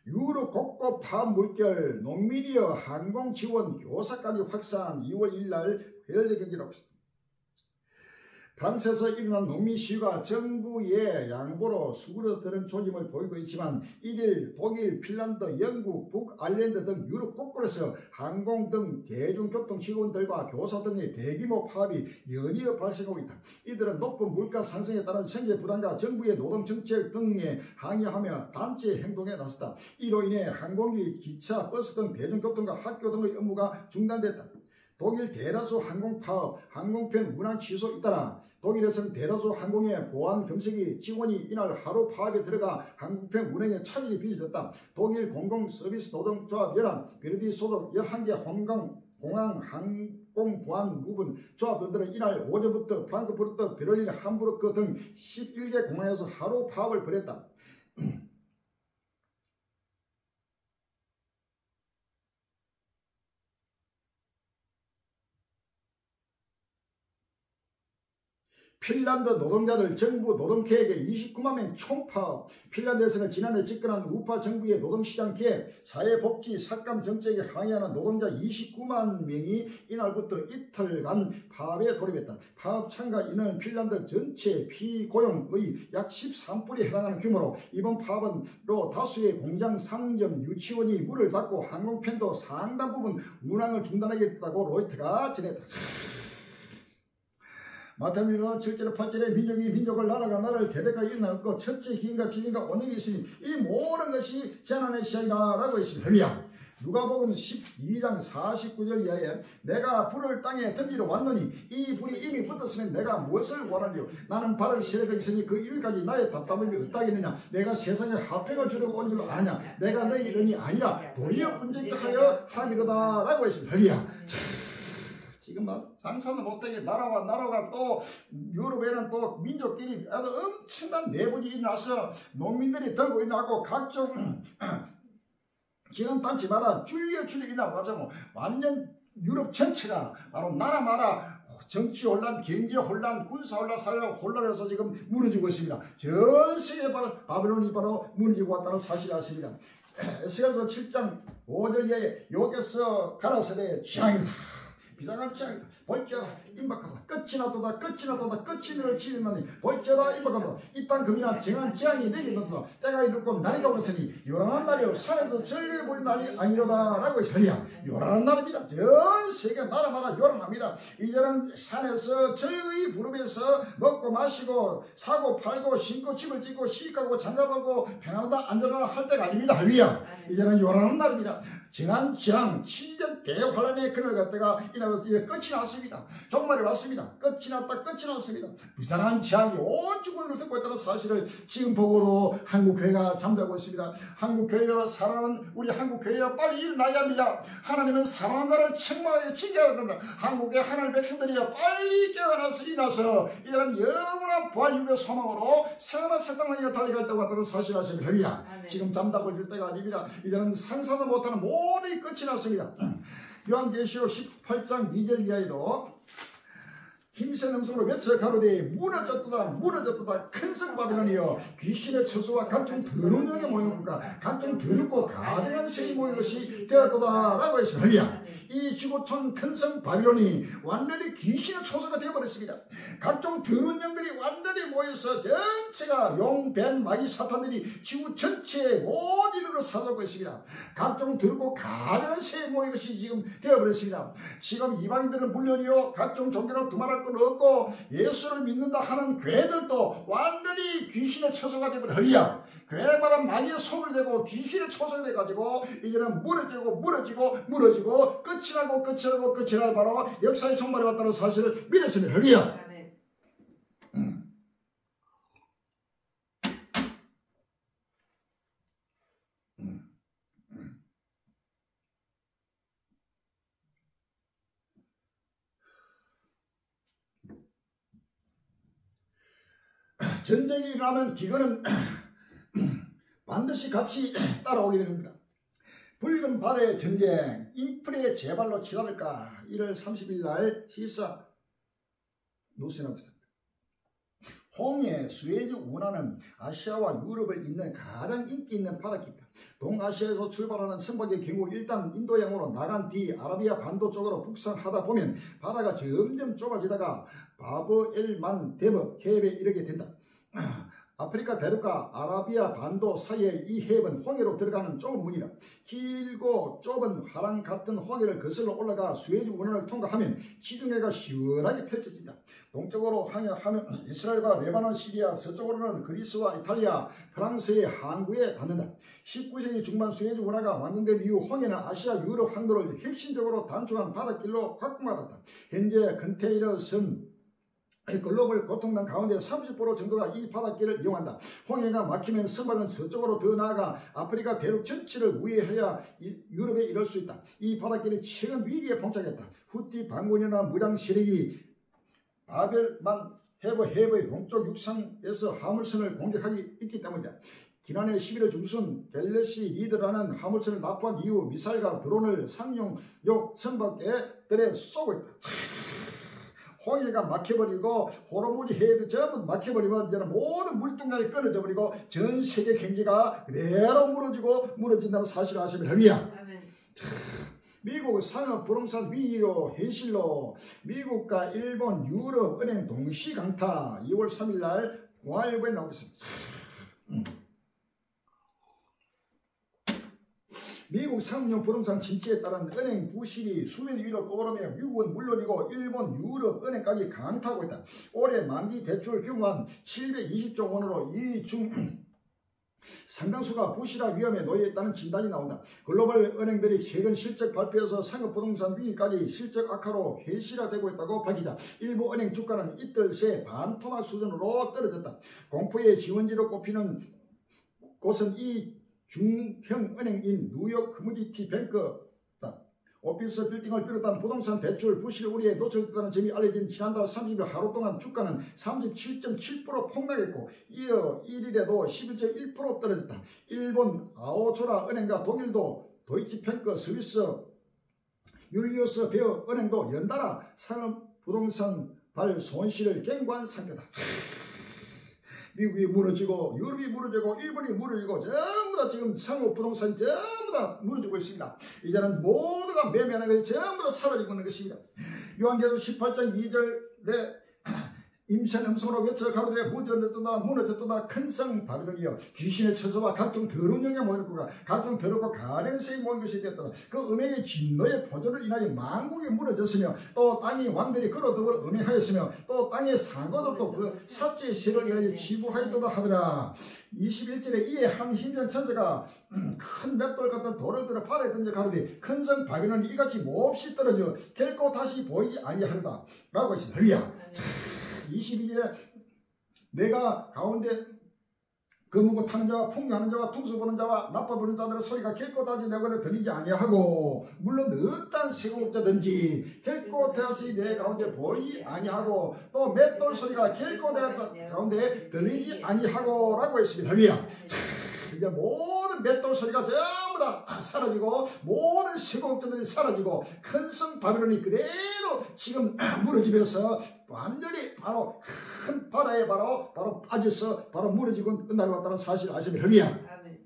S1: 유럽 곳곳 파업 물결, 농민이어 항공 지원, 교사까지 확산. 2월 1일 날 회열대 경기라고 했습니다. 프랑스에서 일어난 농민 시위가 정부의 양보로 수그러드는 조짐을 보이고 있지만 1일 독일, 핀란드, 영국, 북아일랜드 등 유럽 곳곳에서 항공 등 대중교통 직원들과 교사 등의 대규모 파업이 연이어 발생하고 있다. 이들은 높은 물가 상승에 따른 생계 불안과 정부의 노동정책 등에 항의하며 단체 행동에 나섰다. 이로 인해 항공기, 기차, 버스 등 대중교통과 학교 등의 업무가 중단됐다. 독일 대다수 항공 파업, 항공편 운항 취소 잇따라 독일에서는 대다수 항공의 보안 검색이 직원이 이날 하루 파업에 들어가 항공편 운행에 차질이 빚어졌다. 독일 공공서비스 노동조합 연합 베르디 소속 11개 공항 항공 보안 부분 조합원들은 이날 오전부터 프랑크푸르트, 베를린, 함부르크 등 11개 공항에서 하루 파업을 벌였다. 핀란드 노동자들 정부 노동계획에 29만 명 총파업. 핀란드에서는 지난해 집권한 우파 정부의 노동시장 계획, 사회복지 삭감 정책에 항의하는 노동자 29만 명이 이날부터 이틀간 파업에 돌입했다. 파업 참가 인원은 핀란드 전체 피고용의 약 13%에 해당하는 규모로 이번 파업은로 다수의 공장, 상점, 유치원이 문을 닫고 항공편도 상당 부분 운항을 중단하게 됐다고 로이터가 전했다. 마태복음 7절 8절에 민족이 민족을 나라가 나라를 대대가 일어났고 첫째 기인과 지진과 원흉이 있으니 이 모든 것이 재난의 시작이라 라고 했습니다. 할렐루야. 누가복음 12장 49절 이하에 내가 불을 땅에 던지러 왔노니 이 불이 이미 붙었으면 내가 무엇을 원하리요. 나는 발을 시력가 있으니 그 이름까지 나의 답답함이 어떠하겠느냐. 내가 세상에 화평을 주려고 온 줄 아느냐. 내가 너희 이름이 아니라 도리어 분쟁하여 함이로다 라고 했습니다. 할렐루야. 지금 막 상상도 못하게 나라가 또 유럽에는 또 민족끼리 아주 엄청난 내분이 일어나서 농민들이 들고 일어나고 각종 기관단체마다 줄려 일어나고 하자면 완전 유럽 전체가 바로 나라마다 정치 혼란, 경제 혼란, 군사 혼란, 사회 혼란에서 지금 무너지고 있습니다. 전 세계 바벨론이 바로 무너지고 왔다는 사실을 아십니다. 에스겔서 7장 5절 이하에 여호와께서 가라사대 취향이다. 비상한 취향이다. 볼지어다 임박하다. 끝이 나도다. 끝이 너를 치리나니 볼지어다 임박하다. 이 땅 금이나 정한 재앙이 내게 있노다. 때가 이르고 날이 오겠으니 요란한 날이요 산에서 전리해버린 날이 아니로다 라고 했으니야. 요란한 날입니다. 전 세계 나라마다 요란합니다. 이제는 산에서 저의 부름에서 먹고 마시고 사고 팔고 신고 집을 짓고 시집가고 장가가고 평안하다 안전하다 할 때가 아닙니다. 할렐루야. 이제는 요란한 날입니다. 정한 지향 7년 대환란의 그날 갔다가 이날로서 이제 끝이 났습니다. 종말이 왔습니다. 끝이 났습니다. 비상한 지향이 온 주권을 듣고 있다는 사실을 지금 보고도 한국교회가 잠자고 있습니다. 한국교회와 살아나는 우리 한국교회가 빨리 일어나야 합니다. 하나님은 살아난 자를 책망하여 징계해야 합니다. 한국의 하나님의 백성들이 빨리 깨어나서 일어나서 이런 영원한 부활 유교 소망으로 생활한 세상을 이어 달려갈 때가 있다는 사실을 아시면 합니다. 지금 잠자고 있을 때가 아닙니다. 이제는 상상도 못하는 모든 끝이 났습니다. 요한계시록 18장 2절 이하에도 힘센 음성으로 외쳐 가로되 무너졌도다 큰 성 바빌론이여 귀신의 처소와 각종 더러운 영에 모이는 것과 각종 더럽고 가증한 새에 모인 것이 되었도다 라고 했습니다. 이 지구촌 큰 성 바빌론이 완전히 귀신의 처소가 되어버렸습니다. 각종 더러운 영들이 완전히 모여서 전체가 용, 뱀, 마귀, 사탄들이 지구 전체의 모든 인으로 사로잡고 있습니다. 각종 더럽고 가증한 새에 모인 것이 지금 되어버렸습니다. 지금 이방인들은 물론이요 각종 종교로 두말할 건 없고 예수를 믿는다 하는 교회들도 완전히 귀신의 처소가 되어버려. 교회마다 마귀의 소굴이 되고 귀신의 처소가 돼가지고 이제는 무너지고 끝이 날 바로 역사의 종말이 왔다는 사실을 믿었으면 합니다. 전쟁이 일어나면 기근은 반드시 같이 따라오게 됩니다. 붉은 바다의 전쟁, 인플레의 재발로 치달을까? 1월 30일 날 시사 노선하고 있습니다. 홍해, 수에즈 운하는 아시아와 유럽을 잇는 가장 인기 있는 바닷길입니다. 동아시아에서 출발하는 선박의 경우 일단 인도양으로 나간 뒤 아라비아 반도 쪽으로 북상하다 보면 바다가 점점 좁아지다가 바브엘만 데브 해협에 이르게 된다. 아프리카 대륙과 아라비아 반도 사이의 이 해협은 홍해로 들어가는 좁은 문이다. 길고 좁은 화랑 같은 홍해를 거슬러 올라가 수에즈 운하를 통과하면 지중해가 시원하게 펼쳐진다. 동쪽으로 항해하면 이스라엘과 레바논, 시리아, 서쪽으로는 그리스와 이탈리아, 프랑스의 항구에 닿는다. 19세기 중반 수에즈 운하가 완공된 이후 홍해는 아시아, 유럽 항로를 혁신적으로 단축한 바닷길로 확충받았다. 현재 컨테이너 선 글로벌 교통량 가운데 30% 정도가 이 바닷길을 이용한다. 홍해가 막히면 선박은 서쪽으로 더 나아가 아프리카 대륙 전체를 우회해야 유럽에 이를 수 있다. 이 바닷길이 최근 위기에 봉착했다. 후티 반군이나 무장 세력이 바벨만 해협의 동쪽 육상에서 화물선을 공격하기 있기 때문이다. 지난해 11월 중순 갤러시 리드라는 화물선을 납포한 이후 미사일과 드론을 상용용 선박들에 쏘고 있다. 홍해가 막혀버리고 호르무즈 해협이 전부 막혀버리면 이제는 모든 물동량이 끊어져 버리고 전 세계 경제가 그대로 무너진다는 사실을 아시면 합니다. 미국 상업 부동산 위기로 해실로 미국과 일본, 유럽 은행 동시 강타 2월 3일 날 공화일보에 나오겠습니다. 미국 상업용 부동산 침체에 따른 은행 부실이 수면 위로 떠오르며 미국은 물론이고 일본, 유럽 은행까지 강타하고 있다. 올해 만기 대출 규모는 720조 원으로 이 중 상당수가 부실화 위험에 놓여 있다는 진단이 나온다. 글로벌 은행들이 최근 실적 발표에서 상업 부동산 위기까지 실적 악화로 회실화되고 있다고 밝히자 일부 은행 주가는 이틀 새 반토막 수준으로 떨어졌다. 공포의 지원지로 꼽히는 곳은 이 중형 은행인 뉴욕 커뮤니티 뱅크다. 오피스 빌딩을 비롯한 부동산 대출 부실 우려에 노출됐다는 점이 알려진 지난달 30일 하루 동안 주가는 37.7% 폭락했고 이어 1일에도 11.1% 떨어졌다. 일본 아오조라 은행과 독일도 도이치뱅크, 스위스 율리우스 베어 은행도 연달아 상업 부동산 발 손실을 경고한 상태다. 미국이 무너지고 유럽이 무너지고 일본이 무너지고 전부 다 지금 상업 부동산 전부 다 무너지고 있습니다. 이제는 모두가 매매하는 것이 전부 다 사라지고 있는 것입니다. 요한계시록 18장 2절에 임신 음성으로 외쳐 가로되 무너졌도다 큰 성 바벨론이여 귀신의 처소와 각종 더러운 영에 모였구가 각종 더럽고 가련세에 모인 것이 되었다. 그 음행의 진노의 포조를 인하여 만국이 무너졌으며 또 땅이 왕들이 그로 더불어 음행하였으며 또 땅의 상거들도 그 삭제의 세를 인하여 지부하였도다 하더라. 21절에 이에 한 힘전 천사가 큰 맷돌 같은 돌을 들어 바다에 던져 가로되 큰 성 바벨론이 이같이 몹시 떨어져 결코 다시 보이지 아니하리라 라고 했습니다. 할렐루야. 22절에 내가 가운데 거무고 타는 자와 풍요하는 자와 퉁수 보는 자와 나빠 부는 자들의 소리가 결코 다시 내 곳에 들리지 아니하고 물론 어떠한 세공업자든지 결코 다시 내 가운데 보이지 아니하고 또 맷돌 소리가 결코 내 가운데 들리지 아니하고 라고 했습니다. 할렐루야. 이제 모든 맷돌 소리가 전부 다 사라지고 모든 세공업자들이 사라지고 큰 성 바벨론이 그대로 지금 무너지면서 완전히 바로 큰 바다에 바로 빠져서 바로 무너지고 끝나러 왔다는 사실을 아시면 할렐루야.
S2: 아멘.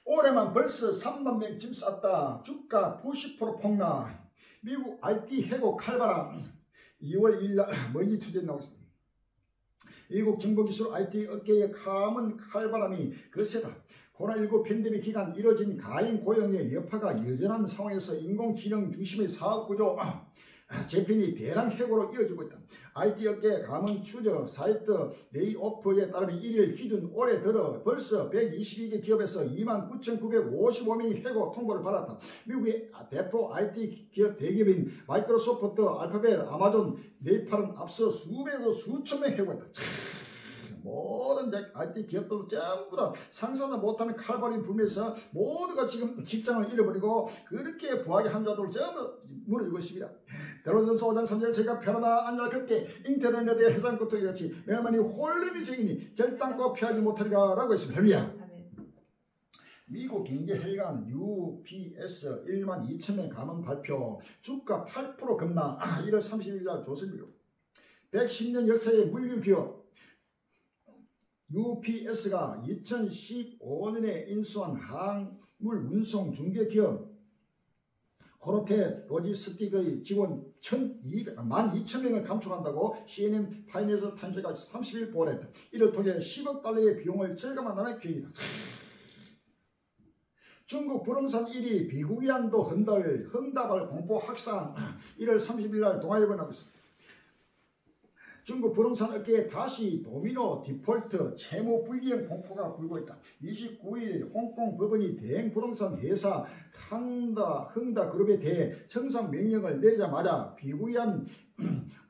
S1: 올해만 벌써 3만 명 짐 쌌다. 주가 90% 폭락. 미국 IT 해고 칼바람. 2월 2일 날 머니 투데이 나오고 있습니다. 미국 정보기술 IT 업계의 카문 칼바람이 거세다. 코로나19 팬데믹 기간 이뤄진 가인 고용의 여파가 여전한 상황에서 인공지능 중심의 사업 구조 재편이 대량 해고로 이어지고 있다. IT 업계 감원 추적 사이트 레이오프에 따르면 1일 기준 올해 들어 벌써 122개 기업에서 29,955명이 해고 통보를 받았다. 미국의 대표 IT 기업 대기업인 마이크로소프트, 알파벳, 아마존, 네이팔은 앞서 수백에서 수천 명 해고했다. 모든 IT 기업들도 전부 다 상상도 못하는 칼바람이 불면서 모두가 지금 직장을 잃어버리고 그렇게 부하게 한 자들 전부 무너지고 있습니다. 데로전서 5장 3절 제가 편하나 안잘 그때 인터넷에 해장국도 이렇지 명만이 홀림이 정이니 결단코 피하지 못하리라 라고 했습니다. 할렐루야. 미국 경제혈관 UPS 1만 2천 명 감원 발표 주가 8% 급락 1월 30일 날 조선일보 110년 역사의 물류기업 UPS가 2015년에 인수한 항물 운송 중개기업 코로테 로지스틱의 직원 12,000명을 감축한다고 CNN 파이낸셜 타임스가 30일 보도했다. 이를 통해 10억 달러의 비용을 절감한다는 계획이다. 중국 부동산 1위 비구이안도 흔들 흥다발 공포 확산 1월 30일 날 동아일보 나오고 있습니다. 중국 부동산 업계에 다시 도미노 디폴트 채무 불이행 공포가 불고 있다. 29일 홍콩 법원이 대행 부동산 회사 흥다 그룹에 대해 청산 명령을 내리자마자 비구이안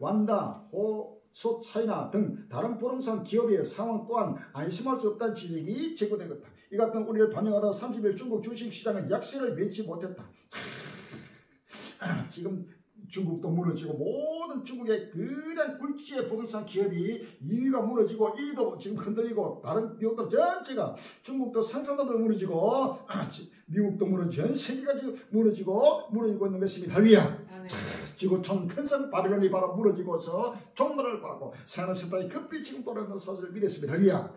S1: 완다 호소차이나 등 다른 부동산 기업의 상황 또한 안심할 수 없다는 지적이 제기되었다. 이 같은 우리를 반영하다 30일 중국 주식시장은 약세를 맺지 못했다. 지금 중국도 무너지고 모든 중국의 그냥 굴지의 부동산 기업이 2위가 무너지고 1위도 지금 흔들리고 다른 미국도 전체가 중국도 상상도 무너지고 미국도 무너지고 전 세계가 지금 무너지고 있는 것입니다. 할렐루야. 지구촌 큰 성 바벨론이 바로 무너지고서 종말을 받고 사는 세상이 급히 지금 돌아오는 사실을 믿었습니다. 할렐루야.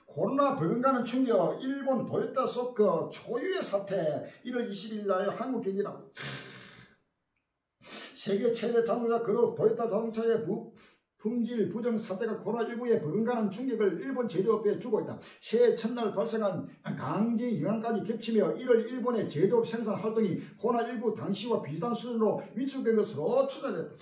S1: 코로나 버금가는 충격 일본 도요타 소크 초유의 사태 1월 20일 날 한국 경제나 세계 최대 자동차 그룹 도요타 자동차의 품질 부정 사태가 코로나19에 버금가는 충격을 일본 제조업에 주고 있다. 새해 첫날 발생한 강제 영향까지 겹치며 1월 일본의 제조업 생산 활동이 코로나19 당시와 비슷한 수준으로 위축된 것으로 추정됐다.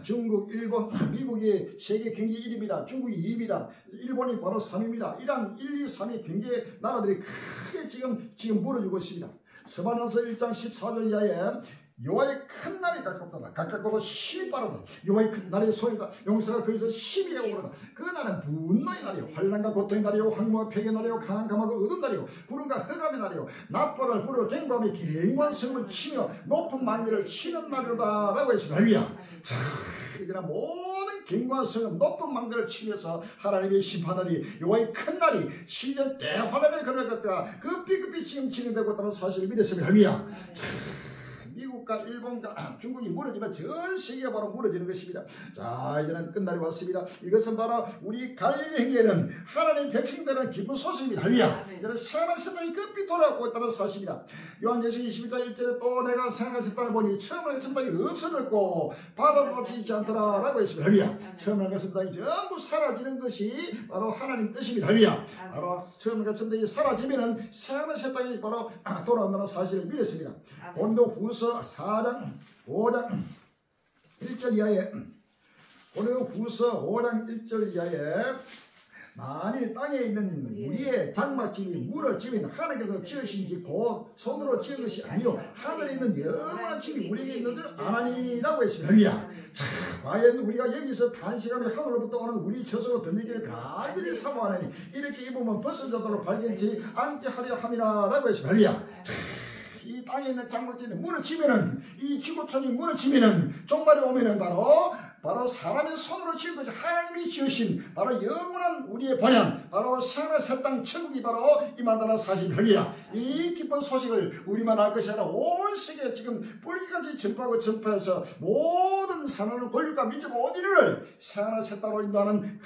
S1: 중국, 일본, 미국이 세계 경제 1위입니다. 중국이 2위입니다. 일본이 바로 3위입니다. 이란 1, 2, 3위 경제 나라들이 크게 지금 무너지고 있습니다. 스바냐서 1장 14절 이하에 여호와의 큰 날이 가깝다. 가깝고도 힘이 빠르다. 여호와의 큰 날의 소리다. 용사가 거기서 힘이 오르다. 그 날은 분노의 날이요 환난과 고통의 날이요 황무와 폐의 날이요 강한 감하고 어두운 날이요 구름과 흑암의 날이요 납보를 부르고 갱밤이 갱고한 성을 치며 높은 만리를 치는 날이로다 라고 했습니다. 할렐루야. 자, 그러나 모든 갱고한 성은 높은 망대를 치면서 하나님의 심판날이 여호와의 큰 날이 7년 대환란에 걸릴 것과 급히 지금 진행되고 있다는 사실을 믿었습니다. 할렐루야. 미국과 한국과 일본과 중국이 무너지면 전 세계가 바로 무너지는 것입니다. 자, 이제는 끝날이 왔습니다. 이것은 바로 우리 갈릴리에게는 하나님 백성들은 기쁜 소식입니다. 할렐루야. 이제는 새하늘 새 땅이 급히 돌아오고 있다는 사실입니다. 요한계시록 22장 1절에 또 내가 새하늘 새 땅을 보니 처음으로 새 땅이 없어졌고 바다도 같이 있지 않더라 라고 했습니다. 할렐루야. 처음으로 새 땅이 전부 사라지는 것이 바로 하나님 뜻입니다. 할렐루야. 바로 처음으로 새 땅이 사라지면은 새하늘 새 땅이 바로 돌아온다는 사실을 믿었습니다. 고린도후서 4장 5장 1절 이하에 고린도후서 5장 1절 이하에 만일 땅에 있는 우리의 장막집이 무너지면 하나님께서 지으신 집 곧 손으로 지은 것이 아니요 하늘에 있는 영원한 집이 우리에게 있는 줄 아나니라고 했습니다. 할렐루야. 자, 과연 우리가 여기서 단시간에 하늘로부터 오는 우리 저속으로 던지기를 간절히 사모하나니 이렇게 입으면 벗어져도록 발견치 않게 하려 함이라라고 했습니다. 할렐루야. 이 땅에 있는 장막집이 무너지면은 이 지구촌이 무너지면은 종말이 오면은 바로 사람의 손으로 지은 것이 하나님이 지으신 바로 영원한 우리의 본향 바로 새하늘 새 땅 천국이 바로 임한다는 사실. 할렐루야. 이 기쁜 소식을 우리만 알 것이 아니라 온 세계에 지금 불기까지 전파하고 전파해서 모든 사나운 권력과 민족 어디를 새하늘 새 땅으로 인도하는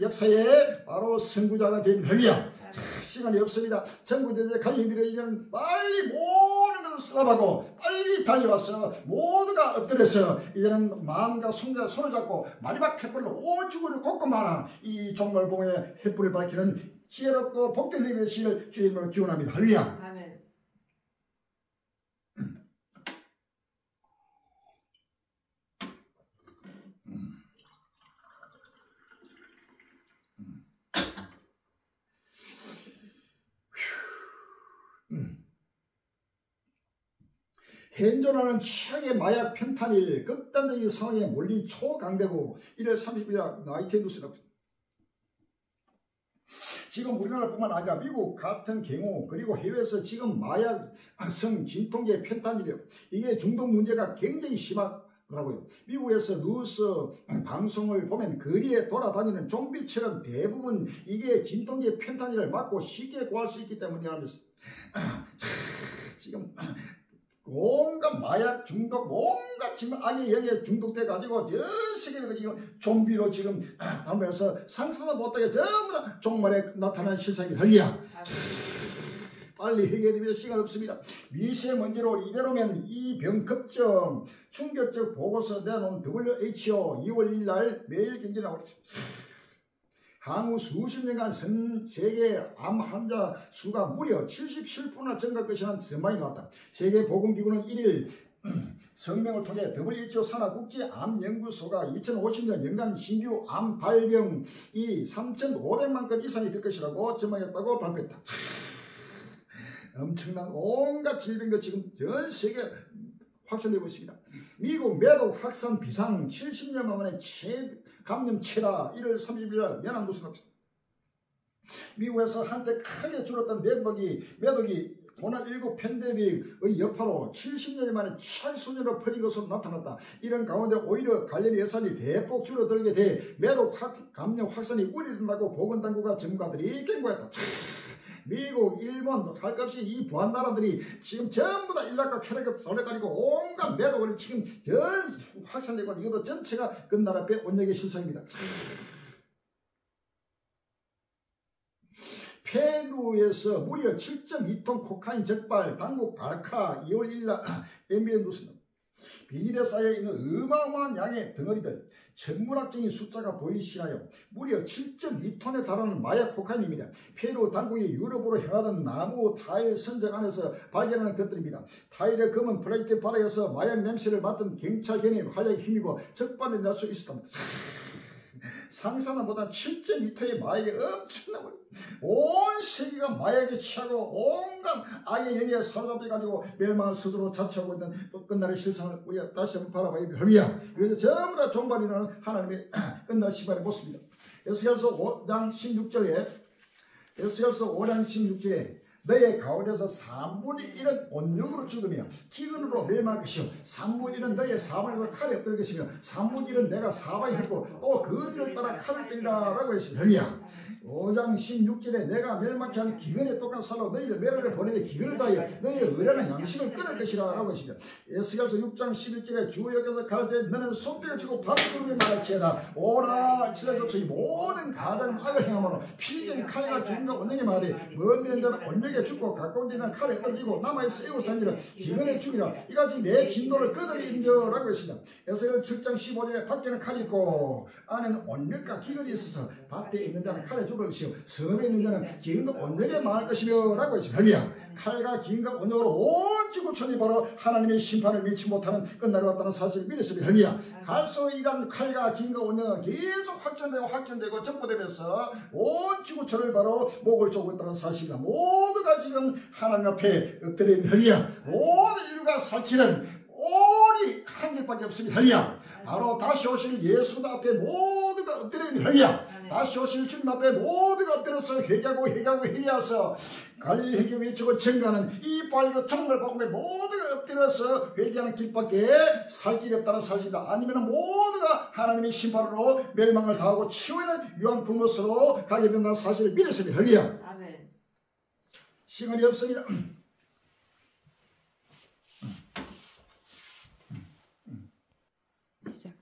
S1: 역사의 바로 선구자가 된. 할렐루야. 시간이 없습니다. 전국의 갈림들의 이제는 빨리 모든 것을 쓰라하고 빨리 달려와서 모두가 엎드려서 이제는 마음과 손을 잡고 마지막 횃불을 온 지구를 곳곳마다 이 종말봉의 횃불을 밝히는 지혜롭고 복된 힘의 되시기를 주의 이름으로 기원합니다. 할렐루야.
S2: 아멘.
S1: 현존하는 최악의 마약 펜타닐 극단적인 상황에 몰린 초강대국 1월 30일 나이트 뉴스입니다. 지금 우리나라뿐만 아니라 미국 같은 경우 그리고 해외에서 지금 마약성 진통제 펜타닐이요. 이게 중독 문제가 굉장히 심하더라고요. 미국에서 뉴스 방송을 보면 거리에 돌아다니는 좀비처럼 대부분 이게 진통제 펜타닐을 맞고 쉽게 구할 수 있기 때문이라면서 지금 온갖 마약 중독, 온갖 지금 악의 영에 중독돼 가지고 전 세계를 지금 좀비로 지금 담으면서 상상도 못하게 전부 다 종말에 나타난 실상이 할렐루야. 빨리 해결해야 됩니다. 시간 없습니다. 미세먼지로 이대로면 이 병 급증 충격적 보고서 내놓은 WHO 2월 1일 날 매일 경제 나오고 향후 수십 년간 전 세계 암 환자 수가 무려 77%나 증가할 것이라는 전망이 나왔다. 세계보건기구는 1일 성명을 통해 WHO 산하 국제암연구소가 2050년 연간 신규 암 발병이 3,500만 건 이상이 될 것이라고 전망했다고 발표했다. 엄청난 온갖 질병도 지금 전 세계 확산되고 있습니다. 미국 매독 확산 비상 70년 만에 감염 최다 1월 30일 연합뉴스 나왔습니다. 미국에서 한때 크게 줄었던 매독이 코로나19 팬데믹의 여파로 70년 만에 최순위로 퍼진 것으로 나타났다. 이런 가운데 오히려 관련 예산이 대폭 줄어들게 돼 매독 감염 확산이 우려된다고 보건당국과 전문가들이 경고했다. 미국, 일본, 할 것 없이 이 부한 나라들이 지금 전부 다 일락과 쾌락을 돌아가지고 온갖 매독을 지금 전 확산되고 이것도 전체가 그 나라 배 원력의 실상입니다. 페루에서 무려 7.2톤 코카인 적발, 당국 발카 2월 1일 날 MBN 뉴스입니다. 비닐에 쌓여있는 어마어마한 양의 덩어리들, 천문학적인 숫자가 보이시나요? 무려 7.2톤에 달하는 마약 코카인입니다. 페루 당국이 유럽으로 향하던 나무 타일 선적 안에서 발견하는 것들입니다. 타일의 검은 플라스틱 바닥에서 마약 냄새를 맡은 경찰견이 활약에 힘입어 적발을 낼 수 있었답니다. 상상은 보다 7.2톤의 마약이 엄청나고 온 세계가 마약에 취하고 온갖 악의 영에 사로잡혀가지고 멸망을 스스로 자처하고 있는 끝날의 실상을 우리가 다시 한번 바라봐야 합니다. 이것은 전부 다 종말이라는 하나님의 끝날 시간의 모습입니다. 에스겔서 5장 16절에 너의 가운데서 3분의 1은 온육으로 죽으며 기근으로 멸망할 것이요 3분의 1은 너의 사방에서 칼에 뜰 것이며 3분의 1은 내가 사방에 했고 또 그 뒤를 따라 칼을 때리라 라고 했습니다. 할렐루야. 5장 16절에 내가 멸망케 한 기근에 똑같은 살로 너희를 멸하려 보내되 기근을 다하여 너희의 의라는 양식을 끊을 것이라 라고 하십니다. 에스겔서 6장 11절에 주 여기서 가라되 너는 손뼉을 치고 박수를 말할지어다 오라 이스라엘조차 이 모든 가장 악을 행함으로 필경 칼과 기근과 원령이 말하되 먼 데는 자는 온역에 죽고 가까운 데는 칼에 떨어지고 남아있어 애고산 자는 기근에 죽이라 이같이 내 진노를 거두리인저라고 했습니다. 에스겔 7장 15절에 밖에는 칼이 있고 안에는 온역과 기근이 있어서 밭에 있는 자는 칼에 죽을 것이요 섬에 있는 자는 기근과 온역에 망할 것이며 라고 했습니다. 할렐루야. 칼과 기근과 온역으로 온 지구촌이 바로 하나님의 심판을 미치 못하는 끝날이 왔다는 사실을 믿으십니다. 할렐루야. 갈수록 이런 칼과 기근과 온역은 계속 확전되고 전포되면서 온 지구촌을 바로 목을 조고 있다는 사실입니다. 모두가 지금 하나님 앞에 엎드려 있는 할렐루야. 모든 인류가 살기는 오직 한 길밖에 없습니다. 할렐루야. 바로 다시 오실 예수 앞에 모두가 엎드려 있는 할렐루야. 다시 오실 주님 앞에 모두가 엎드려서 회개하서 갈릴리 회개 외치고 증거하는 이 빨간 정말 복음에 모두가 엎드려서 회개하는 길밖에 살 길이 없다는 사실이다. 아니면 모두가 하나님의 심판으로 멸망을 당하고 치유하는 유황불못으로 가게 된다는 사실을 믿으십니다. 할렐루야.
S2: 아멘.
S1: 시간이 없습니다.
S2: 시작.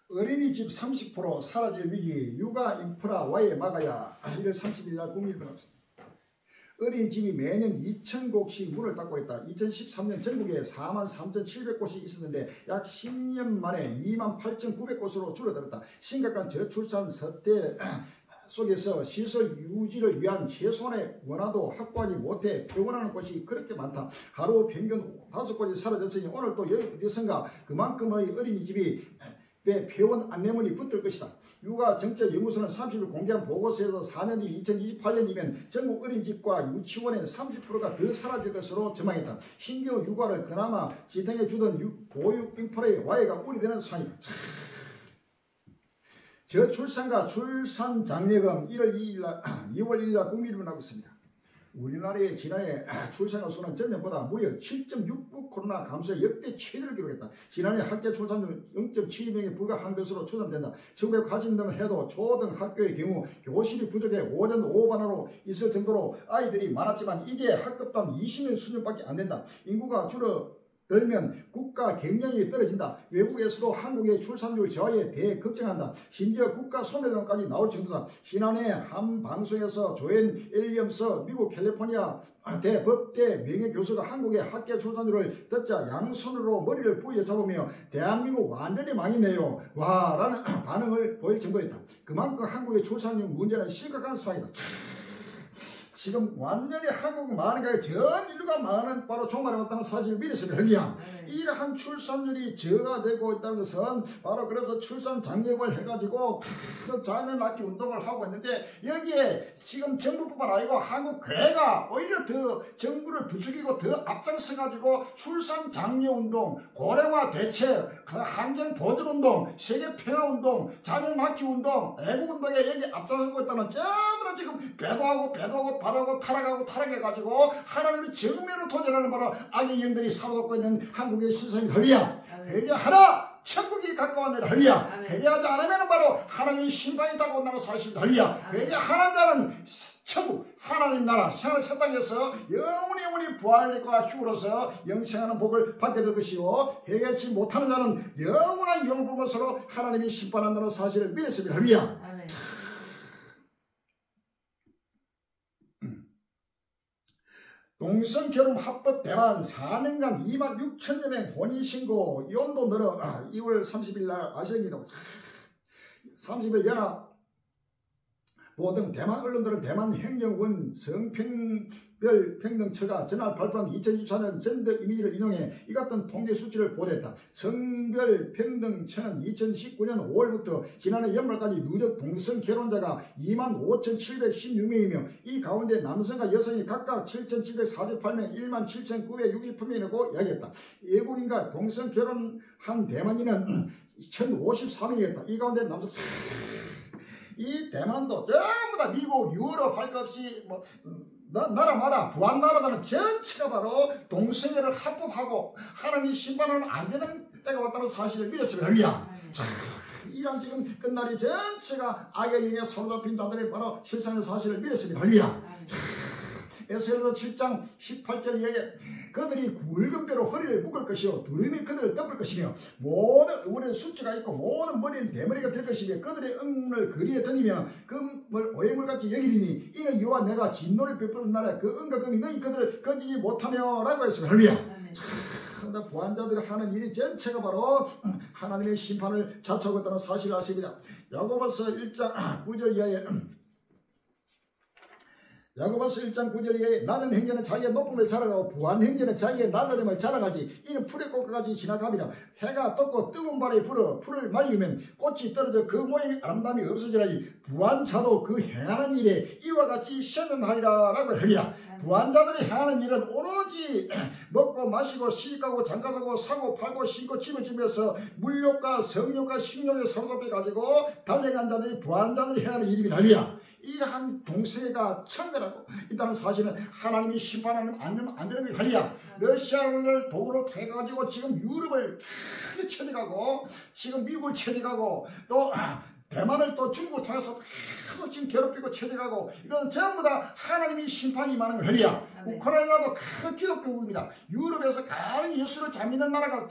S1: 어린이집 30% 사라질 위기 육아 인프라 와해 막아야 1월 30일 날 국민일보 나왔습니다. 어린이집이 매년 2,000곳씩 문을 닫고 있다. 2013년 전국에 43,700곳이 있었는데 약 10년 만에 28,900곳으로 줄어들었다. 심각한 저출산 사태 속에서 시설 유지를 위한 최소한의 원화도 확보하지 못해 병원하는 곳이 그렇게 많다. 하루 평균 5곳이 사라졌으니 오늘 또 어디선가 그만큼의 어린이집이 회원 안내문이 붙을 것이다. 육아정책연구소는 30일 공개한 보고서에서 4년 뒤 2028년이면 전국 어린이집과 유치원의 30%가 더 사라질 것으로 전망했다. 신규 육아를 그나마 지탱해 주던 보육 인프라의 와해가 우려되는 상황이다. 저출산과 출산장려금 2월 1일 날 국민일보 나오고 있습니다. 우리나라의 지난해 출산율 수는 전년보다 무려 7.69 코로나 감소에 역대 최대를 기록했다. 지난해 학교 출산율 0.72명에 불과한 것으로 추산된다. 전국에 가진다면 해도 초등학교의 경우 교실이 부족해 오전 오반으로 있을 정도로 아이들이 많았지만 이제 학급당 20명 수준밖에 안 된다. 인구가 줄어들면 국가 경쟁력이 떨어진다. 외국에서도 한국의 출산율 저하에 대해 걱정한다. 심지어 국가 소멸론까지 나올 정도다. 지난해 한 방송에서 조앤 앨리엄스 미국 캘리포니아 대법대 명예교수가 한국의 학교 출산율을 듣자 양손으로 머리를 부여잡으며 대한민국 완전히 망했네요. 와 라는 반응을 보일 정도였다. 그만큼 한국의 출산율 문제는 심각한 상황이다. 지금 완전히 한국 망하는 전 인류가 망하는 바로 종말에 왔다는 사실을 믿으십니다. 할렐루야. 이러한 출산율이 저하되고 있다는 것은 바로 그래서 출산 장려금을 해가지고 자녀 낳기 운동을 하고 있는데 여기에 지금 정부뿐만 아니고 한국 교회가 오히려 더 정부를 부추기고 더 앞장서가지고 출산 장려 운동, 고령화 대책, 환경 보존 운동, 세계 평화 운동, 자녀 낳기 운동, 애국 운동에 여기 앞장서고 있다는 전부 다 지금 배도하고 바라고 타락해가지고 하나님의 정면으로 도전하는 바로 악의 영들이 사로잡고 있는 한국의 신성이 할렐루야. 회개하라. 천국이 가까웠느라 할렐루야. 회개하지 않으면 바로 하나님의 심판이 있다고 온다는 사실입니다. 할렐루야. 회개하는 자는 천국 하나님 나라 생활 새 땅에서 영원히 부활과 휴로서 영생하는 복을 받게 될 것이요 회개하지 못하는 자는 영원한 영불 것으로 하나님이 심판한다는 사실을 믿었습니다. 할렐루야. 동성결혼 합법 대만 4년간 26,000여 명 혼인신고 이혼도 늘어 2월 30일 날 아시아기도 30일 연합 모든 대만 언론들은 대만 행정원 성평별 평등처가 전날 발표한 2024년 젠더 이미지를 인용해 이 같은 통계 수치를 보도했다. 성별 평등처는 2019년 5월부터 지난해 연말까지 누적 동성 결혼자가 25,716명이며 이 가운데 남성과 여성이 각각 7,748명, 17,960명이라고 이야기했다. 외국인과 동성 결혼한 대만인은 1,054명이었다. 이 가운데 남성 이 대만도 전부 다 미국, 유럽 할 것 없이 나라마다 부한 나라들은 전체가 바로 동성애를 합법하고 하나님이 심판하면 안 되는 때가 왔다는 사실을 믿었습니다. 할렐루야. 자, 이런 지금 끝날이 전체가 악의 영에 사로잡힌 자들의 바로 실상의 사실을 믿었습니다. 할렐루야. 에스겔서 7장 18절에 그들이 굵은 뼈로 허리를 묶을 것이요 두름이 그들을 덮을 것이며 모든 우리는 숫자가 있고 모든 머리는 대머리가 될 것이며 그들의 은을 거리에 던지며 금을 오해물같이 여기리니 이는 여호와 내가 진노를 베푸는 날에 그 은과 금이 너희 그들을 건지지 못하며 라고 했습니다. 할렐루야. 부한자들이 하는 일이 전체가 바로 하나님의 심판을 자초하고 있다는 사실을 아십니다. 야고보서 1장 9절 이하에 야고보서 1장 9절 이하에 낮은 행자는 자기의 높음을 자랑하고 부한 행자는 자기의 낮아짐을 자랑하지 이는 풀의 꽃까지 지나갑니다. 해가 떴고 뜨거운 바람이 불어 풀을 말리면 꽃이 떨어져 그 모양의 아름다움이 없어지라니 부한 자도 그 행하는 일에 이와 같이 시험하리라 라고 하리야. 부한 자들이 행하는 일은 오로지 먹고 마시고 시집가고 장가가고 사고 팔고 신고 집을 지면서 물욕과 성욕과 식욕에 사로잡혀 가지고 달려간 자들이 부한 자들이 행하는 일입니다. 할렐루야. 이러한 동성애가 창궐하고 있다는 사실은 하나님이 심판하면 안 되는 거예요. 할렐루야. 러시아를 도구로 통해 가지고 지금 유럽을 크게 쳐들어가고 지금 미국을 쳐들어가고 또 대만을 또 중국을 통해서 계속 지금 괴롭히고 쳐들어가고 이건 전부 다 하나님이 심판이 임하는 거예요. 할렐루야. 우크라이나도 큰 기독교국입니다. 유럽에서 가장 예수를 잘 믿는 나라가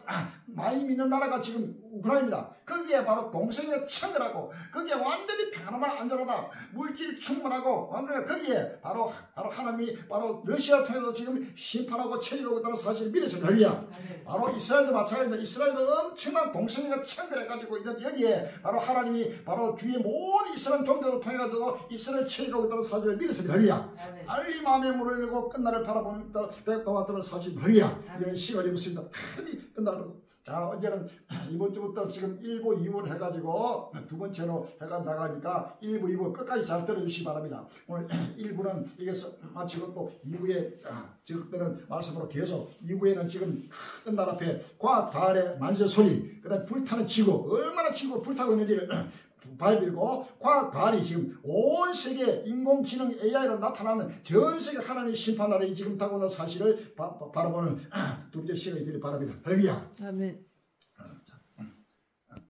S1: 많이 믿는 나라가 지금 우크라이나입니다. 거기에 바로 동성애가 창궐하고 거기에 완전히 편안하다 안전하다 물질이 충분하고 완전히 거기에 바로 하나님이 바로 러시아를 통해서 지금 심판하고 처리하고 있다는 사실을 믿으십니다. 할렐루야. 바로 이스라엘도 마찬가지입니다. 이스라엘도 엄청난 동성애가 창궐해가지고 있는 여기에 바로 하나님이 바로 주의 모든 이스라엘 종교를 통해 가지고 이스라엘 처리하고 있다는 사실을 믿으십니다. 할렐루야. 알리 마음에 물을 열고 끝날을 바라보는 때와 사실 할렐루야. 이런 시간이 없습니다. 큰이 끝나고. 자, 어제는 이번 주부터 지금 1부, 2부를 해가지고 두 번째로 해가 나가니까 1부, 2부 끝까지 잘 들어주시기 바랍니다. 오늘 1부는 이게서 마치고 또 2부에 적들은 말씀으로 계속 2부에는 지금 큰 날 앞에 과학 발의 만세 소리, 그 다음에 불타는 지구, 얼마나 지구가 불타고 있는지를 발비고 과학 발이 지금 온 세계 인공지능 AI로 나타나는 전 세계 하나님의 심판날이 지금 다가오는 사실을 바라보는 두 번째 시간이 되길 바랍니다. 할렐루야.
S2: 아멘.